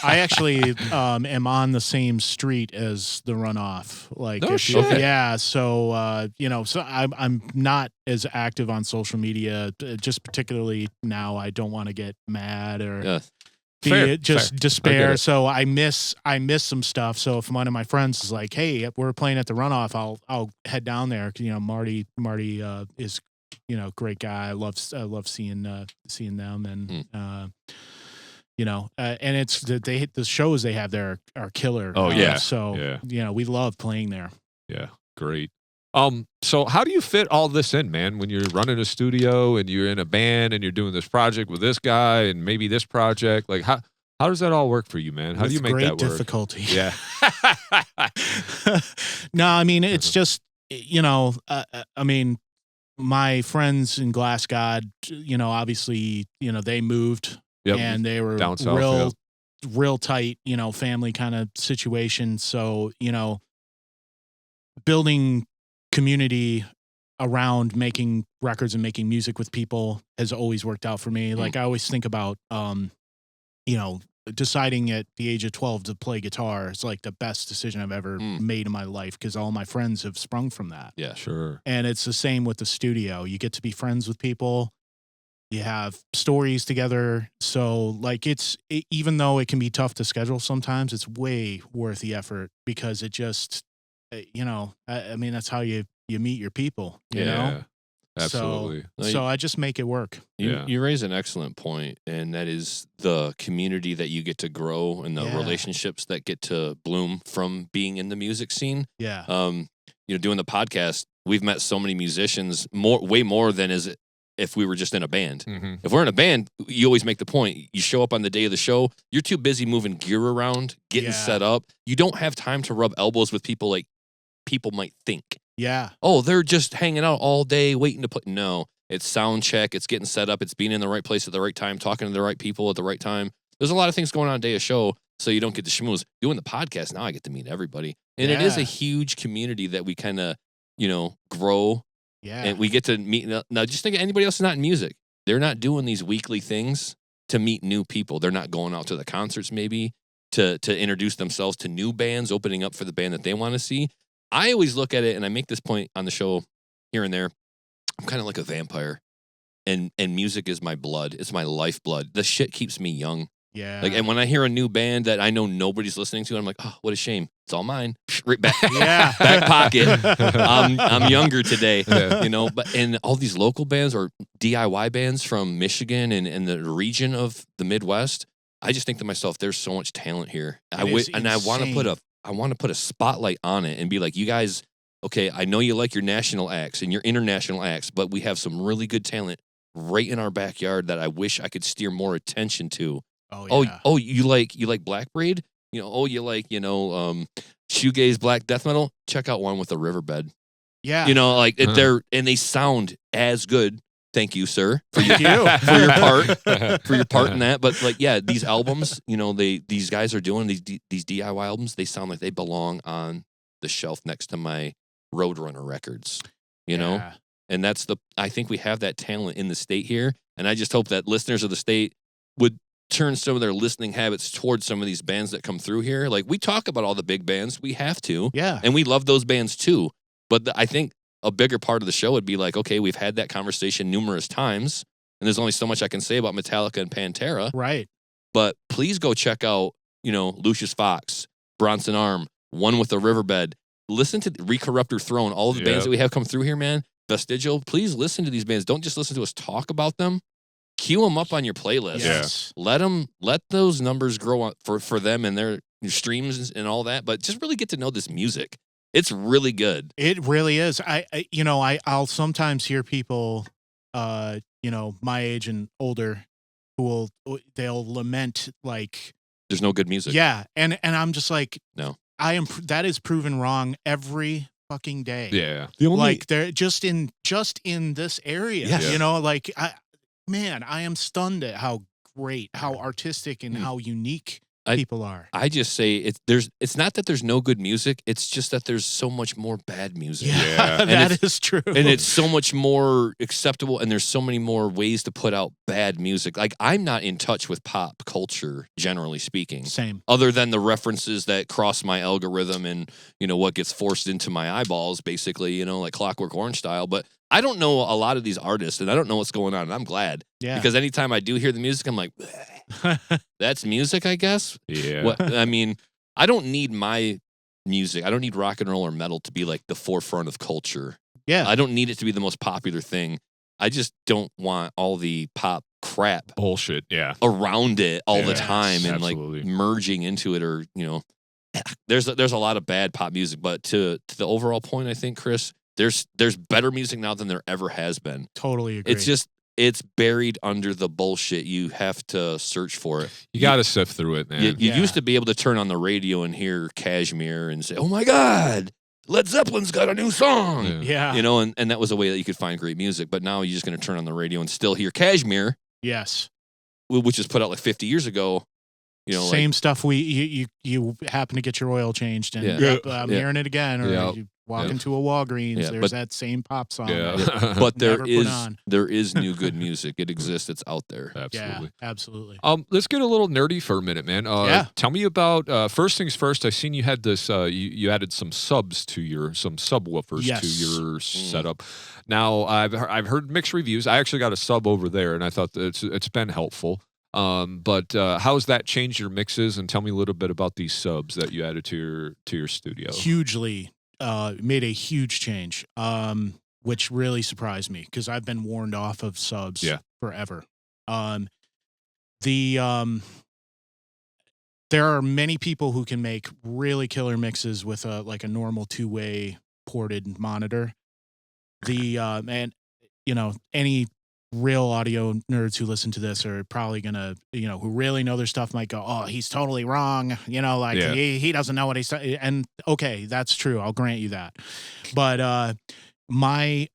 I actually am on the same street as the Runoff. Like, no shit. Yeah. So so I'm not as active on social media. Just particularly now, I don't want to get mad or. Fair. Despair. So I miss some stuff. So if one of my friends is like, "Hey, we're playing at the Runoff," I'll head down there. You know, Marty is great guy. I love seeing them, and and it's the shows they have there are killer. Oh yeah. So we love playing there. Yeah, great. So how do you fit all this in, man, when you're running a studio and you're in a band and you're doing this project with this guy and maybe this project? Like, how does that all work for you, man? How do you make that work? Great difficulty. Yeah. No, I mean, it's just, I mean, my friends in Glass God, obviously, they moved and they were down south, real tight, family kind of situation. So, building community around making records and making music with people has always worked out for me. Like I always think about, deciding at the age of 12 to play guitar is like the best decision I've ever made in my life because all my friends have sprung from that. Yeah, sure. And it's the same with the studio. You get to be friends with people. You have stories together. So like even though it can be tough to schedule sometimes, it's way worth the effort because it just, I mean, that's how you meet your people, you know? Absolutely. So I just make it work. You raise an excellent point, and that is the community that you get to grow and the relationships that get to bloom from being in the music scene. Yeah. Doing the podcast, we've met so many musicians, way more than if we were just in a band. Mm-hmm. If we're in a band, you always make the point. You show up on the day of the show, you're too busy moving gear around, getting set up. You don't have time to rub elbows with people like people might think. Yeah. Oh, they're just hanging out all day waiting to play. No, it's sound check. It's getting set up. It's being in the right place at the right time, talking to the right people at the right time. There's a lot of things going on a day of show, so you don't get to schmooze. Doing the podcast, now I get to meet everybody. And it is a huge community that we kind of, grow. Yeah. And we get to meet. Now, just think of anybody else who's not in music. They're not doing these weekly things to meet new people. They're not going out to the concerts maybe to introduce themselves to new bands, opening up for the band that they want to see. I always look at it, and I make this point on the show here and there. I'm kind of like a vampire, and music is my blood. It's my lifeblood. The shit keeps me young. Yeah. And when I hear a new band that I know nobody's listening to, I'm like, oh, what a shame. It's all mine. Right back, back pocket. I'm younger today, But and all these local bands or DIY bands from Michigan and the region of the Midwest, I just think to myself, there's so much talent here. I want to put a spotlight on it and be like, you guys, okay, I know you like your national acts and your international acts, but we have some really good talent right in our backyard that I wish I could steer more attention to. Oh, yeah. Oh, you like Black Braid? You like, shoegaze, black death metal? Check out one with a Riverbed. Yeah. They sound as good. Thank you, sir, for your part in that. But these albums, these guys are doing these DIY albums. They sound like they belong on the shelf next to my Roadrunner records, And I think we have that talent in the state here. And I just hope that listeners of the state would turn some of their listening habits towards some of these bands that come through here. Like, we talk about all the big bands. We have to. Yeah. And we love those bands too. But I think a bigger part of the show would be like, okay, we've had that conversation numerous times. And there's only so much I can say about Metallica and Pantera. Right. But please go check out, Lucius Fox, Bronson Arm, One with the Riverbed. Listen to Recorruptor Throne, all of the bands that we have come through here, man. Vestigial, please listen to these bands. Don't just listen to us talk about them. Queue them up on your playlist. Yes. Let those numbers grow up for them and their streams and all that. But just really get to know this music. It's really good. It really is. I'll sometimes hear people, my age and older, they'll lament like there's no good music. Yeah, and I'm just like, no, that is proven wrong every fucking day. Yeah, they're just in this area. Yes. I am stunned at how great, how artistic, and how unique people are. I just say it's not that there's no good music, it's just that there's so much more bad music. Yeah. That is true. And it's so much more acceptable, and there's so many more ways to put out bad music. Like, I'm not in touch with pop culture, generally speaking. Same. Other than the references that cross my algorithm and, what gets forced into my eyeballs, basically, like Clockwork Orange style. But I don't know a lot of these artists, and I don't know what's going on, and I'm glad. Yeah. Because anytime I do hear the music, I'm like, that's music, I guess? Yeah. I don't need my music. I don't need rock and roll or metal to be like the forefront of culture. Yeah. I don't need it to be the most popular thing. I just don't want all the pop crap bullshit around it all the time and absolutely. Like merging into it, or, there's a lot of bad pop music. But to the overall point, I think, Chris, there's better music now than there ever has been. Totally agree. It's buried under the bullshit. You have to search for it. You got to sift through it, man. You used to be able to turn on the radio and hear Kashmir and say, "Oh my God, Led Zeppelin's got a new song." Yeah. And that was a way that you could find great music. But now you're just going to turn on the radio and still hear Kashmir. Yes. Which was put out like 50 years ago. Same stuff. You happen to get your oil changed, and I'm hearing it again, or you walk into a Walgreens. There's that same pop song. Yeah. But there is new good music. It exists. It's out there. Absolutely. Yeah, absolutely. Let's get a little nerdy for a minute, man. Tell me about first things first. I seen you had this. You added some subs to some subwoofers to your setup. Now I've heard mixed reviews. I actually got a sub over there, and I thought that it's been helpful. But how's that changed your mixes? And tell me a little bit about these subs that you added to your studio. Hugely made a huge change, which really surprised me because I've been warned off of subs forever. There are many people who can make really killer mixes with a normal two-way ported monitor. Any real audio nerds who listen to this are probably gonna, who really know their stuff might go, "Oh, he's totally wrong." He doesn't know what he's saying. And okay, that's true. I'll grant you that. But my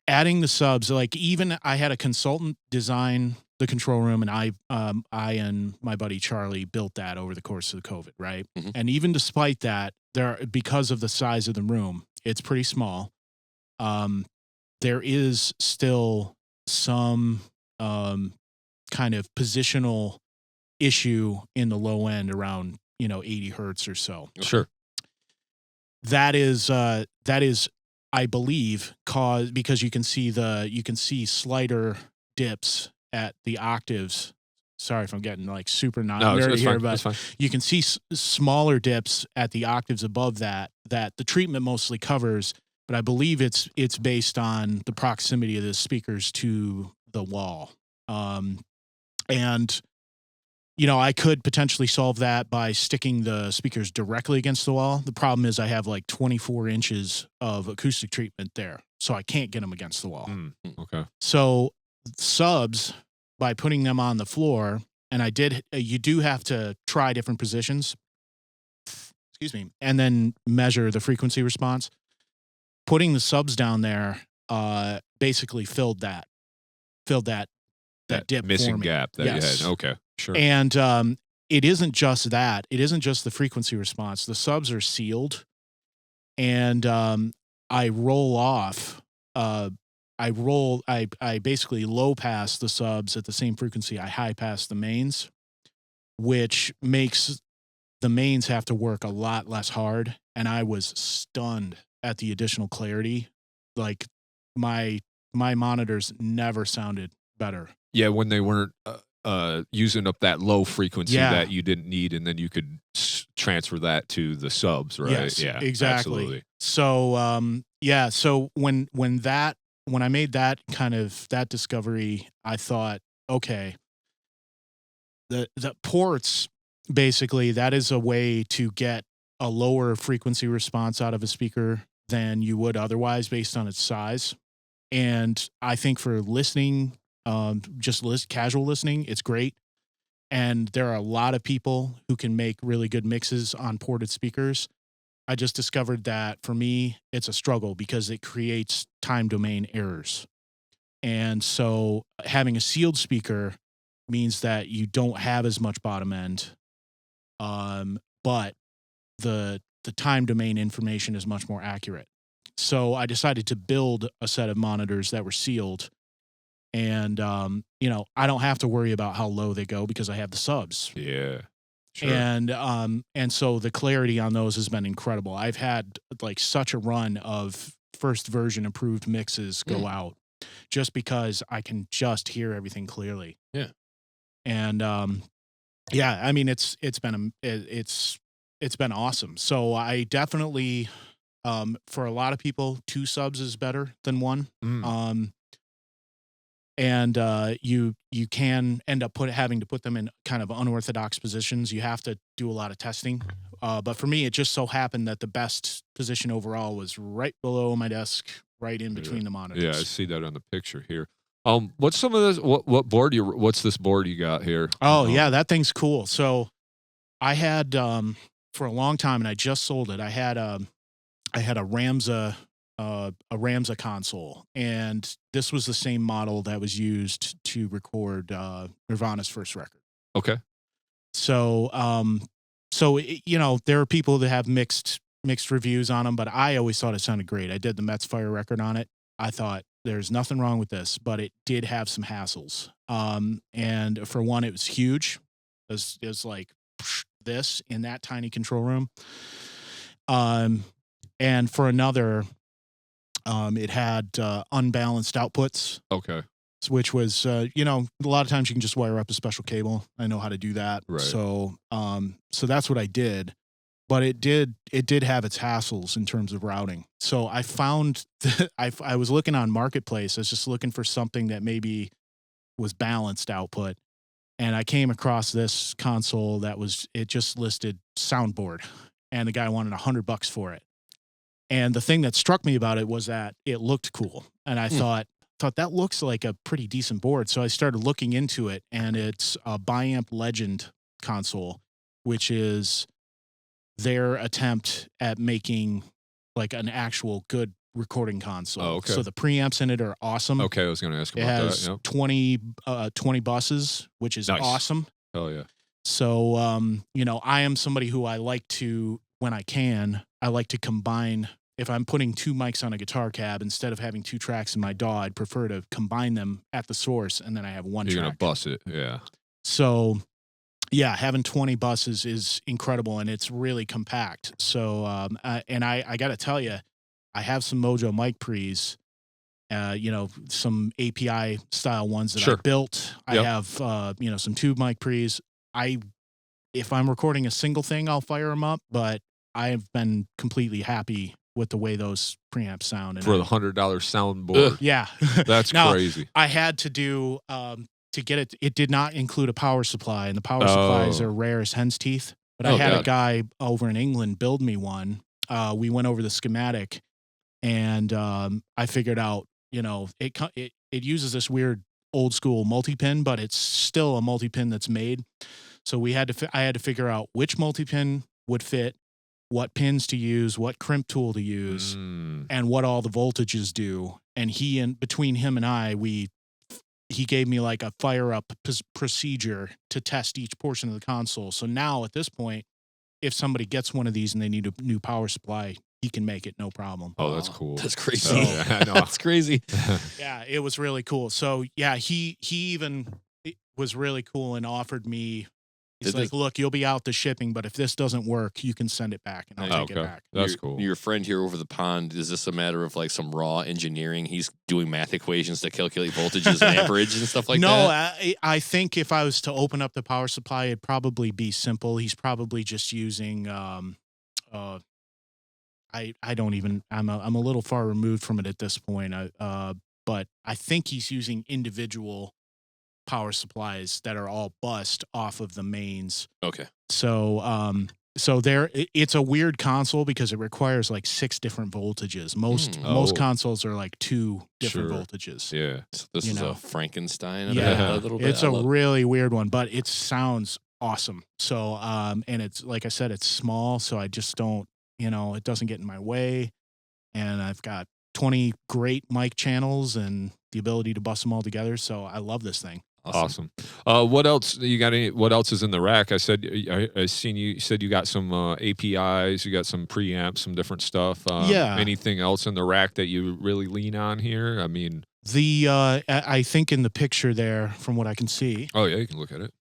adding the subs, even I had a consultant design the control room, and I and my buddy Charlie built that over the course of the COVID, right? Mm-hmm. And even despite that, because of the size of the room, it's pretty small. There is still some kind of positional issue in the low end around 80 hertz or so. Sure. That is I believe because you can see slider dips at the octaves. Sorry if I'm getting super nerdy here, but you can see smaller dips at the octaves above that the treatment mostly covers. But I believe it's based on the proximity of the speakers to the wall. And I could potentially solve that by sticking the speakers directly against the wall. The problem is I have 24 inches of acoustic treatment there, so I can't get them against the wall. Okay. So subs, by putting them on the floor, and you do have to try different positions, and then measure the frequency response. Putting the subs down there basically filled that dip missing for me. Gap that you had. Okay, sure. And it isn't just that. It isn't just the frequency response. The subs are sealed, and I roll off I basically low pass the subs at the same frequency I high pass the mains, which makes the mains have to work a lot less hard. And I was stunned at the additional clarity. Like my monitors never sounded better. Yeah, when they weren't using up that low frequency that you didn't need, and then you could transfer that to the subs, right? Yes, yeah, exactly. Absolutely. So so when I made that discovery, I thought, okay, the ports, basically, that is a way to get a lower frequency response out of a speaker than you would otherwise based on its size. And I think for listening, casual listening, it's great. And there are a lot of people who can make really good mixes on ported speakers. I just discovered that for me, it's a struggle because it creates time domain errors. And so having a sealed speaker means that you don't have as much bottom end, but the time domain information is much more accurate. So I decided to build a set of monitors that were sealed. And, I don't have to worry about how low they go because I have the subs. Yeah. Sure. And so the clarity on those has been incredible. I've had like such a run of first version improved mixes go out just because I can just hear everything clearly. Yeah. And, I mean, it's been awesome. So I definitely, for a lot of people, 2 subs is better than 1. And you can end up having to put them in kind of unorthodox positions. You have to do a lot of testing. But for me, it just so happened that the best position overall was right below my desk, right in between the monitors. Yeah, I see that on the picture here. What's some of this? What board what's this board you got here? Oh yeah, that thing's cool. So I had for a long time, and I just sold it. I had a Ramza console, and this was the same model that was used to record Nirvana's first record. Okay. So there are people that have mixed reviews on them, but I always thought it sounded great. I did the Metzfire record on it. I thought there's nothing wrong with this, but it did have some hassles. And for one, it was huge. It was like this in that tiny control room. And for another, it had unbalanced outputs. Okay. Which was, a lot of times you can just wire up a special cable. I know how to do that. Right. So that's what I did. But it did have its hassles in terms of routing. So I found that I was looking on Marketplace. I was just looking for something that maybe was balanced output. And I came across this console it just listed soundboard. And the guy wanted $100 for it. And the thing that struck me about it was that it looked cool. And I thought that looks like a pretty decent board. So I started looking into it, and it's a Biamp Legend console, which is their attempt at making like an actual good recording console. Oh, okay. So the preamps in it are awesome. Okay, I was going to ask about that. It has Yep. 20 buses, which is awesome. Oh, yeah. So, I am somebody who when I can, I like to combine. If I'm putting 2 mics on a guitar cab, instead of having 2 tracks in my DAW, I'd prefer to combine them at the source, and then I have one track. You're going to bus it, yeah. So, yeah, having 20 buses is incredible, and it's really compact. So, I got to tell you, I have some Mojo mic pre's, some API style ones that I built. Yep. I have, some tube mic pre's. If I'm recording a single thing, I'll fire them up, but I've been completely happy with the way those preamps sound. And for the $100 soundboard. Yeah. That's now, crazy. I had to do, to get it did not include a power supply, and the power supplies are rare as hen's teeth. But I had a guy over in England build me one. We went over the schematic, and I figured out, it uses this weird old school multi-pin, but it's still a multi-pin that's made. So I had to figure out which multi-pin would fit, what pins to use, what crimp tool to use, and what all the voltages do. And between him and I, he gave me like a fire up procedure to test each portion of the console. So now at this point, if somebody gets one of these and they need a new power supply, he can make it no problem. Oh, that's cool. That's crazy. So, yeah, I know. That's crazy. Yeah, it was really cool. So yeah, he even was really cool and offered me. He's like, look, you'll be out the shipping, but if this doesn't work, you can send it back, and I'll take it back. That's cool. Your friend here over the pond, is this a matter of like some raw engineering? He's doing math equations to calculate voltages and amperage and stuff like that? No, I think if I was to open up the power supply, it'd probably be simple. He's probably just using, I don't even, I'm a little far removed from it at this point, but I think he's using individual power supplies that are all bust off of the mains. Okay. So it's a weird console because it requires like 6 different voltages. Most consoles are like 2 different voltages. Yeah. So this is a Frankenstein. Yeah. A little bit. It's a really weird one, but it sounds awesome. So and it's like I said, it's small, so I just don't, it doesn't get in my way, and I've got 20 great mic channels and the ability to bust them all together. So I love this thing. Awesome. What else you got? What else is in the rack? I said I seen you said you got some APIs, you got some preamps, some different stuff. Anything else in the rack that you really lean on here? I mean, I think in the picture there, from what I can see. Oh yeah, you can look at it.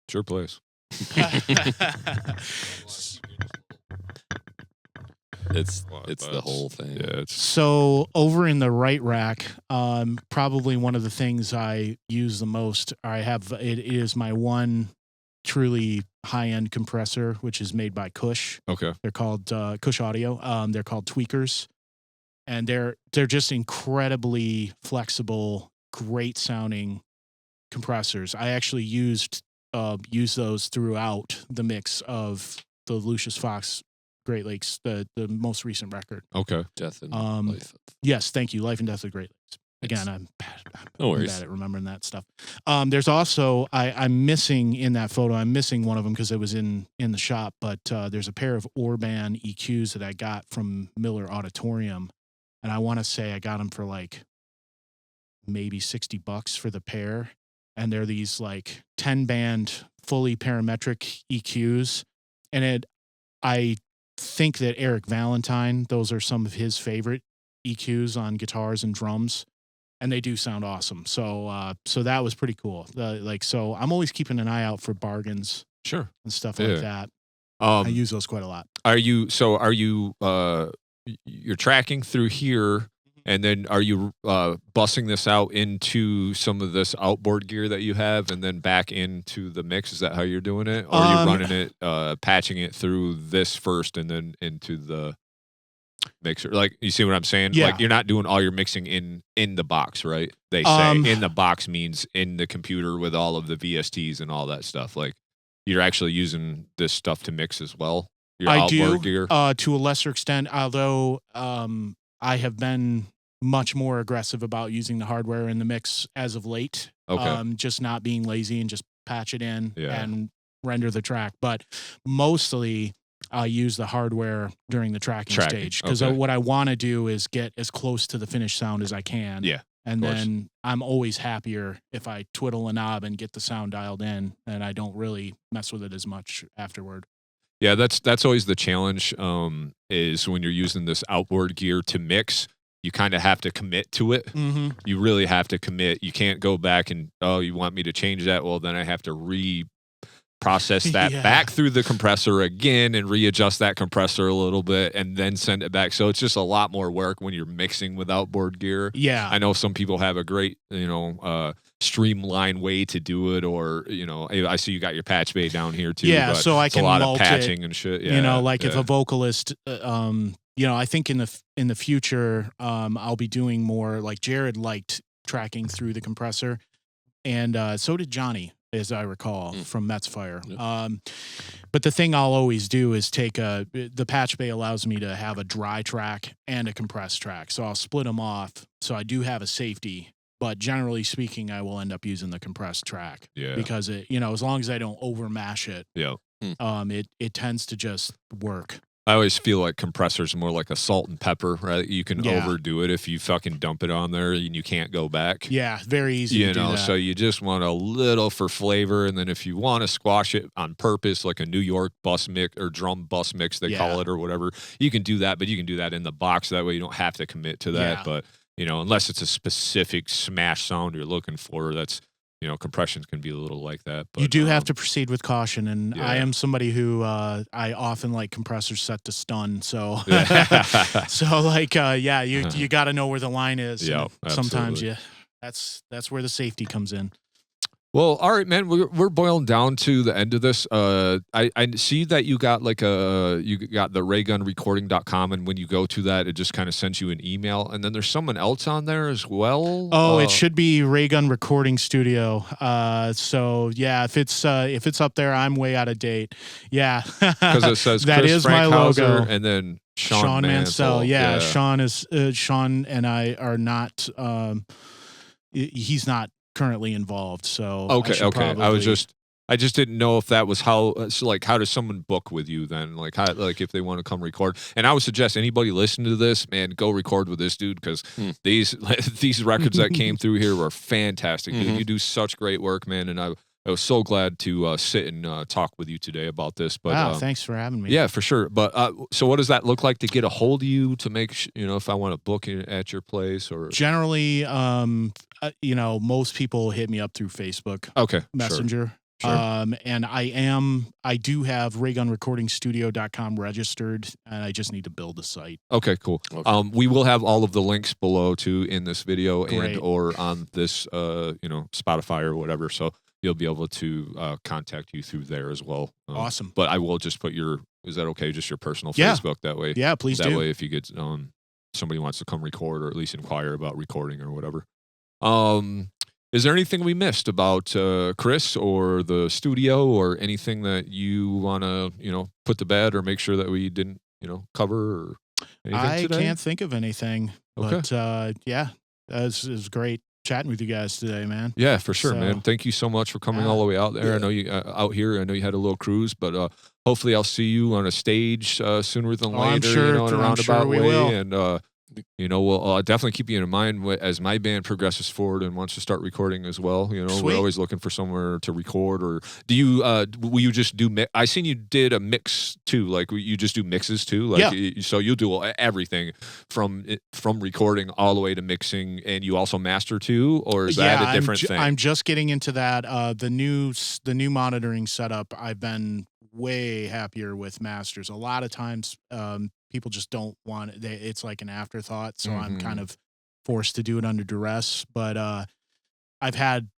Sure place. It's the whole thing. Yeah. So over in the right rack, probably one of the things I use the most, it is my one truly high-end compressor, which is made by Cush. Okay. They're called Cush Audio. They're called tweakers, and they're just incredibly flexible, great sounding compressors. I actually use those throughout the mix of the Lucius Fox Great Lakes, the most recent record. Okay. Death and Life. Yes, thank you. Life and Death of Great Lakes. Again, I'm bad. No worries. I'm bad at remembering that stuff. There's also I'm missing in that photo. I'm missing one of them because it was in the shop. But there's a pair of Orban EQs that I got from Miller Auditorium, and I want to say I got them for like maybe $60 for the pair. And they're these like 10-band fully parametric EQs, and I think that Eric Valentine, those are some of his favorite EQs on guitars and drums, and they do sound awesome. So that was pretty cool. So I'm always keeping an eye out for bargains, sure, and stuff like that. I use those quite a lot. Are you you're tracking through here, and then are you bussing this out into some of this outboard gear that you have, and then back into the mix? Is that how you're doing it, or are you running it, patching it through this first, and then into the mixer? Like, you see what I'm saying? Yeah. Like, you're not doing all your mixing in the box, right? They say in the box means in the computer with all of the VSTs and all that stuff. Like, you're actually using this stuff to mix as well. Your outboard gear, to a lesser extent, although I have been much more aggressive about using the hardware in the mix as of late. Okay. Just not being lazy and just patch it in and render the track. But mostly I use the hardware during the tracking stage, because what I want to do is get as close to the finished sound as I can. Yeah. And then I'm always happier if I twiddle a knob and get the sound dialed in, and I don't really mess with it as much afterward. Yeah, that's always the challenge, is when you're using this outboard gear to mix, you kind of have to commit to it. Mm-hmm. You really have to commit. You can't go back and, you want me to change that? Well, then I have to process that back through the compressor again and readjust that compressor a little bit and then send it back. So it's just a lot more work when you're mixing with outboard gear. Yeah. I know some people have a great, streamlined way to do it, or, I see you got your patch bay down here too. Yeah, but so I can a lot mult of patching and shit. Yeah, if a vocalist, I think in the future, I'll be doing more, like Jared liked tracking through the compressor, and so did Johnny, as I recall, from Metzfire. Yep. But the thing I'll always do is the patch bay allows me to have a dry track and a compressed track. So I'll split them off. So I do have a safety, but generally speaking, I will end up using the compressed track. Yeah. Because as long as I don't overmash it, yeah. it tends to just work. I always feel like compressors more like a salt and pepper, right? You can overdo it if you fucking dump it on there and you can't go back. Yeah, very easy to do that. So you just want a little for flavor, and then if you want to squash it on purpose, like a New York bus mix or drum bus mix, they call it, or whatever, you can do that, but you can do that in the box. That way you don't have to commit to that. But, unless it's a specific smash sound you're looking for, that's, compressions can be a little like that. But you do have to proceed with caution, and I am somebody who I often like compressors set to stun. So, you got to know where the line is. Yeah, sometimes that's where the safety comes in. Well, all right, man. We're boiling down to the end of this. I see that you got you got the raygunrecording.com, and when you go to that, it just kind of sends you an email, and then there's someone else on there as well. Oh, it should be Raygun Recording Studio. So yeah, if it's up there, I'm way out of date. Yeah, because it says that Chris is my logo, and then Sean Mansell. Yeah, Sean and I are not. He's not currently involved, so okay. I just didn't know if that was how does someone book with you then, if they want to come record. And I would suggest anybody listening to this, man, go record with this dude, because these records that came through here were fantastic, dude. You do such great work, man, and I was so glad to sit and talk with you today about this. But wow, thanks for having me. Yeah, for sure. But so what does that look like to get a hold of you, to make if I want to book it at your place? Or generally, most people hit me up through Facebook, Messenger. Sure. And I do have RaygunRecordingStudio.com registered, and I just need to build a site. Okay, cool. Okay. We will have all of the links below too in this video and or on this Spotify or whatever. So you'll be able to contact you through there as well. Awesome. But I will just put is that okay? Just your personal Facebook that way. Yeah, please do. That way, if you get somebody wants to come record or at least inquire about recording or whatever. Is there anything we missed about Chris or the studio, or anything that you want to put to bed or make sure that we didn't cover or anything today? I can't think of anything. Okay. But it was great chatting with you guys today, man. Yeah, for sure, man. Thank you so much for coming all the way out there. I know you out here. I know you had a little cruise, but hopefully I'll see you on a stage sooner than later. I'm sure, in a roundabout way. Will. And we'll definitely keep you in mind as my band progresses forward and wants to start recording as well. Sweet. We're always looking for somewhere to record. Or do you? Will you just do? I seen you did a mix too. Like you just do mixes too. So you'll do everything from recording all the way to mixing, and you also master too, or is that a different thing? I'm just getting into that. The new monitoring setup, I've been way happier with masters. A lot of times, people just don't want it. It's like an afterthought. So I'm kind of forced to do it under duress. But I've had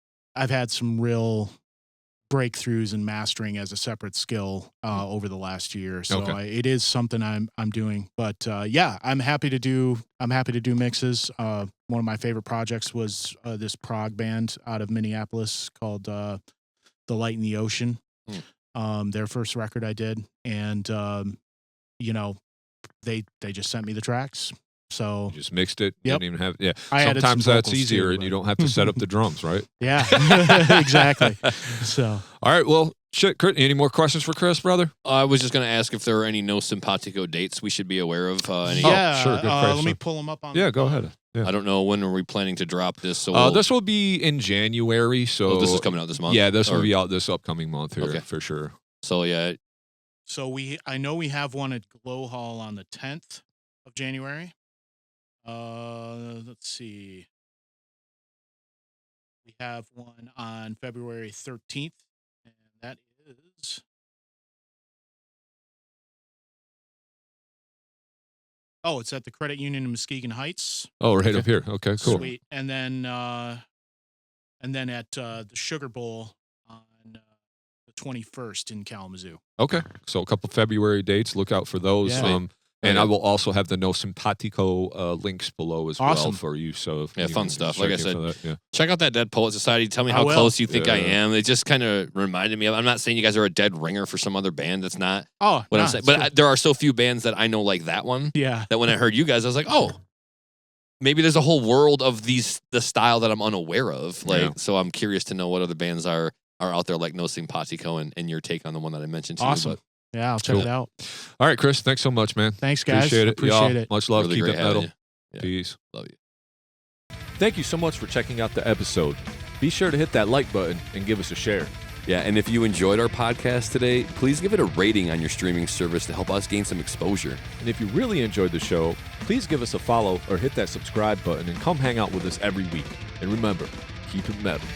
some real breakthroughs in mastering as a separate skill over the last year. So it is something I'm doing. But I'm happy to do mixes. One of my favorite projects was this prog band out of Minneapolis called The Light in the Ocean. Their first record I did, and they just sent me the tracks. So you just mixed it. Yep. Didn't even have sometimes that's easier, and you don't have to set up the drums, right? Yeah, exactly. So all right, well, shit, Kurt, any more questions for Chris, brother? I was just going to ask if there are any No Sympatico dates we should be aware of. Sure. Good question. Let me pull them up on. Yeah, go ahead. Yeah. I don't know, when are we planning to drop this? So this will be in January. So this is coming out this month. Yeah, this will be out this upcoming month here for sure. So yeah. So I know we have one at Glow Hall on the 10th of January. Let's see. We have one on February 13th, and that is. Oh, it's at the Credit Union in Muskegon Heights. Oh, right up here. Okay, cool. Sweet. And then at the Sugar Bowl on the 21st in Kalamazoo. Okay, so a couple February dates. Look out for those. Yeah. And I will also have the No Sympatico links below as well for you. So fun stuff. Like I said, check out that Dead Poet Society. Tell me how close you think I am. It just kind of reminded me of. I'm not saying you guys are a dead ringer for some other band. That's not what I'm saying. But there are so few bands that I know like that one. Yeah. That when I heard you guys, I was like, oh, maybe there's a whole world of the style that I'm unaware of. So I'm curious to know what other bands are out there like No Sympatico and your take on the one that I mentioned to you. Awesome. Yeah, I'll check it out. All right, Chris. Thanks so much, man. Thanks, guys. Appreciate it. Much love. Really Keep great it metal. Yeah. Peace. Love you. Thank you so much for checking out the episode. Be sure to hit that like button and give us a share. Yeah, and if you enjoyed our podcast today, please give it a rating on your streaming service to help us gain some exposure. And if you really enjoyed the show, please give us a follow or hit that subscribe button and come hang out with us every week. And remember, keep it metal.